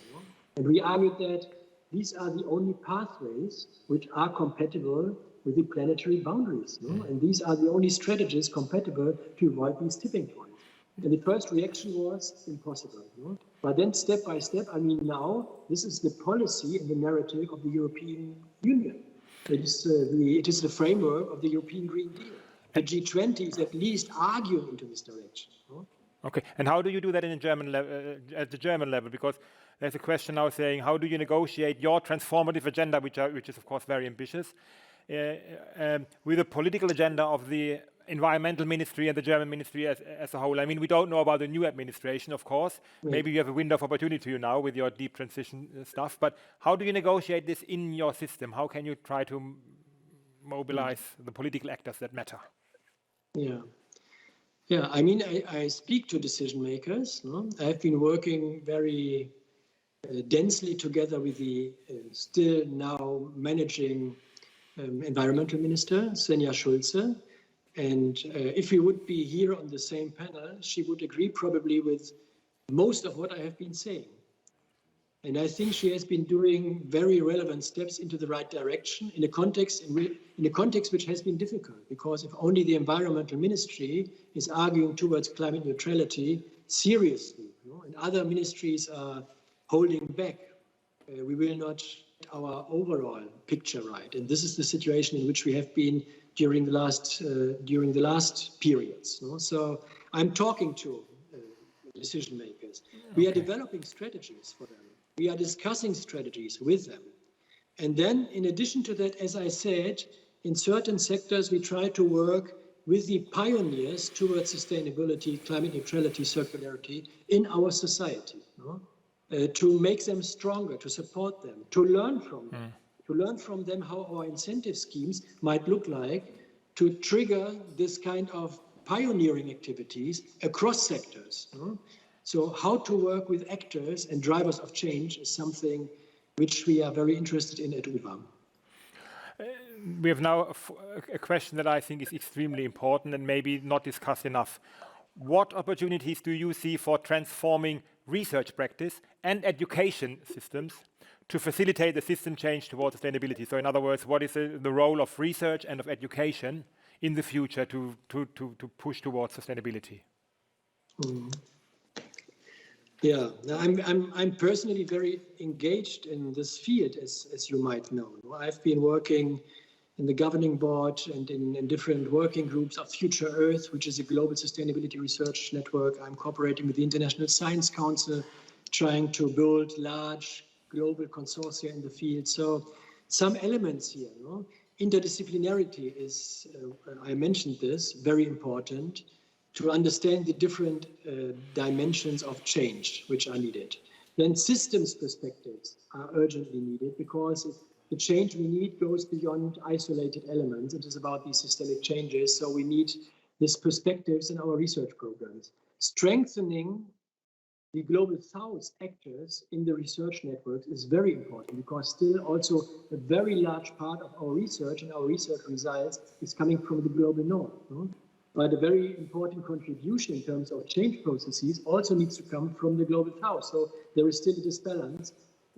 And we argued that these are the only pathways which are compatible with the planetary boundaries. And these are the only strategies compatible to avoid these tipping points. And the first reaction was impossible. But then step by step, I mean, now this is the policy and the narrative of the European Union. It is the framework of the European Green Deal. The G20 is at least arguing into this direction. Okay, and how do you do that in the German at the German level? Because there's a question now saying, how do you negotiate your transformative agenda, which is of course very ambitious, with the political agenda of the environmental ministry and the German ministry as a whole? I mean, we don't know about the new administration, of course. Right. Maybe you have a window of opportunity now with your deep transition stuff. But how do you negotiate this in your system? How can you try to mobilize the political actors that matter? Yeah. I mean, I speak to decision makers. I've been working very densely together with the still now managing environmental minister, Svenja Schulze. And if we would be here on the same panel, she would agree probably with most of what I have been saying. And I think she has been doing very relevant steps into the right direction in a context which has been difficult, because if only the environmental ministry is arguing towards climate neutrality seriously, and other ministries are holding back, we will not get our overall picture right. And this is the situation in which we have been during the last periods. So I'm talking to decision makers. We are developing strategies for them. We are discussing strategies with them. And then, in addition to that, as I said, in certain sectors, we try to work with the pioneers towards sustainability, climate neutrality, circularity in our society, to make them stronger, to support them, to learn from them. To learn from them how our incentive schemes might look like to trigger this kind of pioneering activities across sectors. So how to work with actors and drivers of change is something which we are very interested in at UVA. We have now a question that I think is extremely important and maybe not discussed enough. What opportunities do you see for transforming research practice and education systems to facilitate the system change towards sustainability? So in other words, what is the role of research and of education in the future to push towards sustainability? Yeah, I'm personally very engaged in this field, as you might know. I've been working in the governing board and in different working groups of Future Earth, which is a global sustainability research network. I'm cooperating with the International Science Council, trying to build large global consortia in the field. So some elements here, interdisciplinarity is, I mentioned this, very important. to understand the different dimensions of change which are needed. Then systems perspectives are urgently needed because the change we need goes beyond isolated elements. It is about these systemic changes. So we need these perspectives in our research programs. Strengthening the global South actors in the research networks is very important because still also a very large part of our research and our research results is coming from the global North. No? But a very important contribution in terms of change processes also needs to come from the global South. So there is still a disbalance.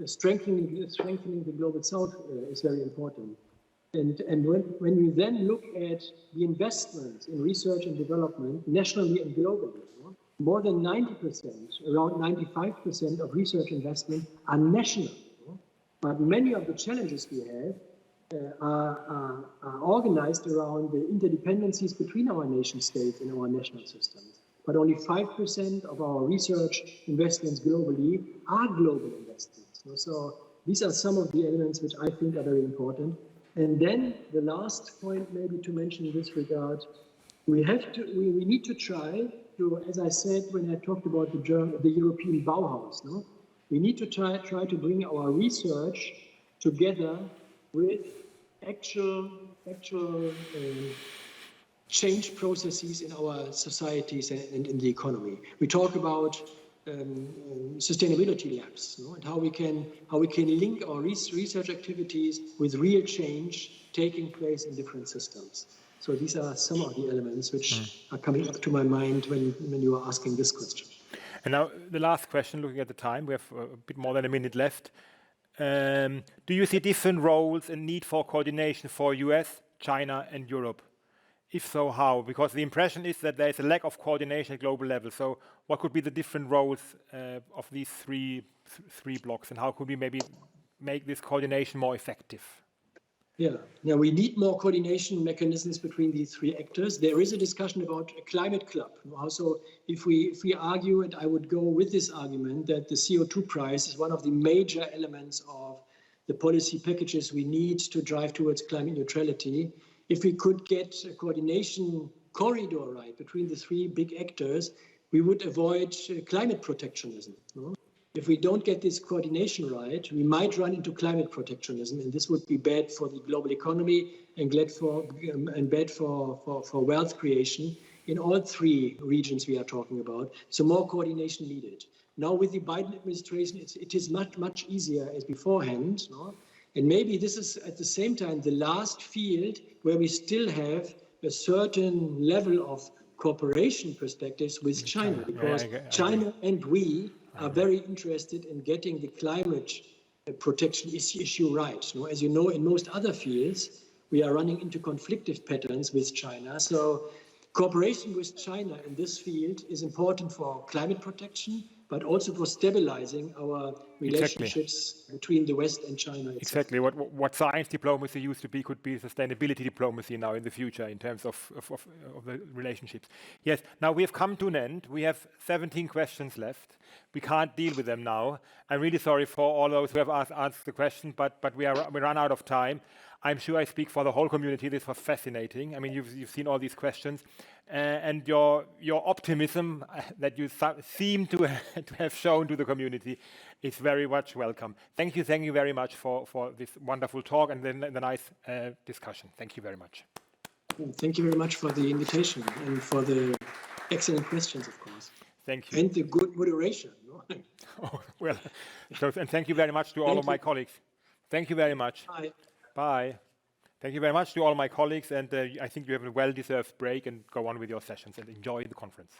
Strengthening the global South is very important. And when you then look at the investments in research and development, nationally and globally, more than 90%, around 95% of research investment are national. But many of the challenges we have are organized around the interdependencies between our nation states and our national systems. But only 5% of our research investments globally are global investments. So these are some of the elements which I think are very important. And then the last point maybe to mention in this regard, we need to try to, as I said when I talked about the European Bauhaus, no? We need to try to bring our research together with actual change processes in our societies and in the economy. We talk about sustainability labs, no? And how we can link our research activities with real change taking place in different systems. So these are some of the elements which are coming up to my mind when you are asking this question. And now the last question, looking at the time, we have a bit more than a minute left. Do you see different roles and need for coordination for US, China, and Europe? If so, how? Because the impression is that there is a lack of coordination at global level. So what could be the different roles of these three blocks, and how could we maybe make this coordination more effective? Yeah, we need more coordination mechanisms between these three actors. There is a discussion about a climate club. Also, if we argue, and I would go with this argument, that the CO2 price is one of the major elements of the policy packages we need to drive towards climate neutrality. If we could get a coordination corridor right between the three big actors, we would avoid climate protectionism. No? If we don't get this coordination right, we might run into climate protectionism, and this would be bad for the global economy and bad for wealth creation in all three regions we are talking about. So more coordination needed. Now with the Biden administration, it is much easier as beforehand. No? And maybe this is at the same time the last field where we still have a certain level of cooperation perspectives with China, because China and we are very interested in getting the climate protection issue right. No? As you know, in most other fields, we are running into conflictive patterns with China. So cooperation with China in this field is important for climate protection, but also for stabilizing our relationships between the West and China itself. Exactly. What science diplomacy used to be could be sustainability diplomacy now in the future in terms of the relationships. Yes, now we have come to an end. We have 17 questions left. We can't deal with them now. I'm really sorry for all those who have asked the question, but we run out of time. I'm sure I speak for the whole community. This was fascinating. I mean, you've seen all these questions, and your optimism that you seem to have shown to the community is very much welcome. Thank you very much for this wonderful talk and then the nice discussion. Thank you very much. Thank you very much for the invitation and for the excellent questions, of course. Thank you. And the good moderation. No? Oh, well, and thank you very much to all of my colleagues. Thank you very much. Bye. Bye. Thank you very much to all my colleagues, and I think you have a well-deserved break, and go on with your sessions and enjoy the conference.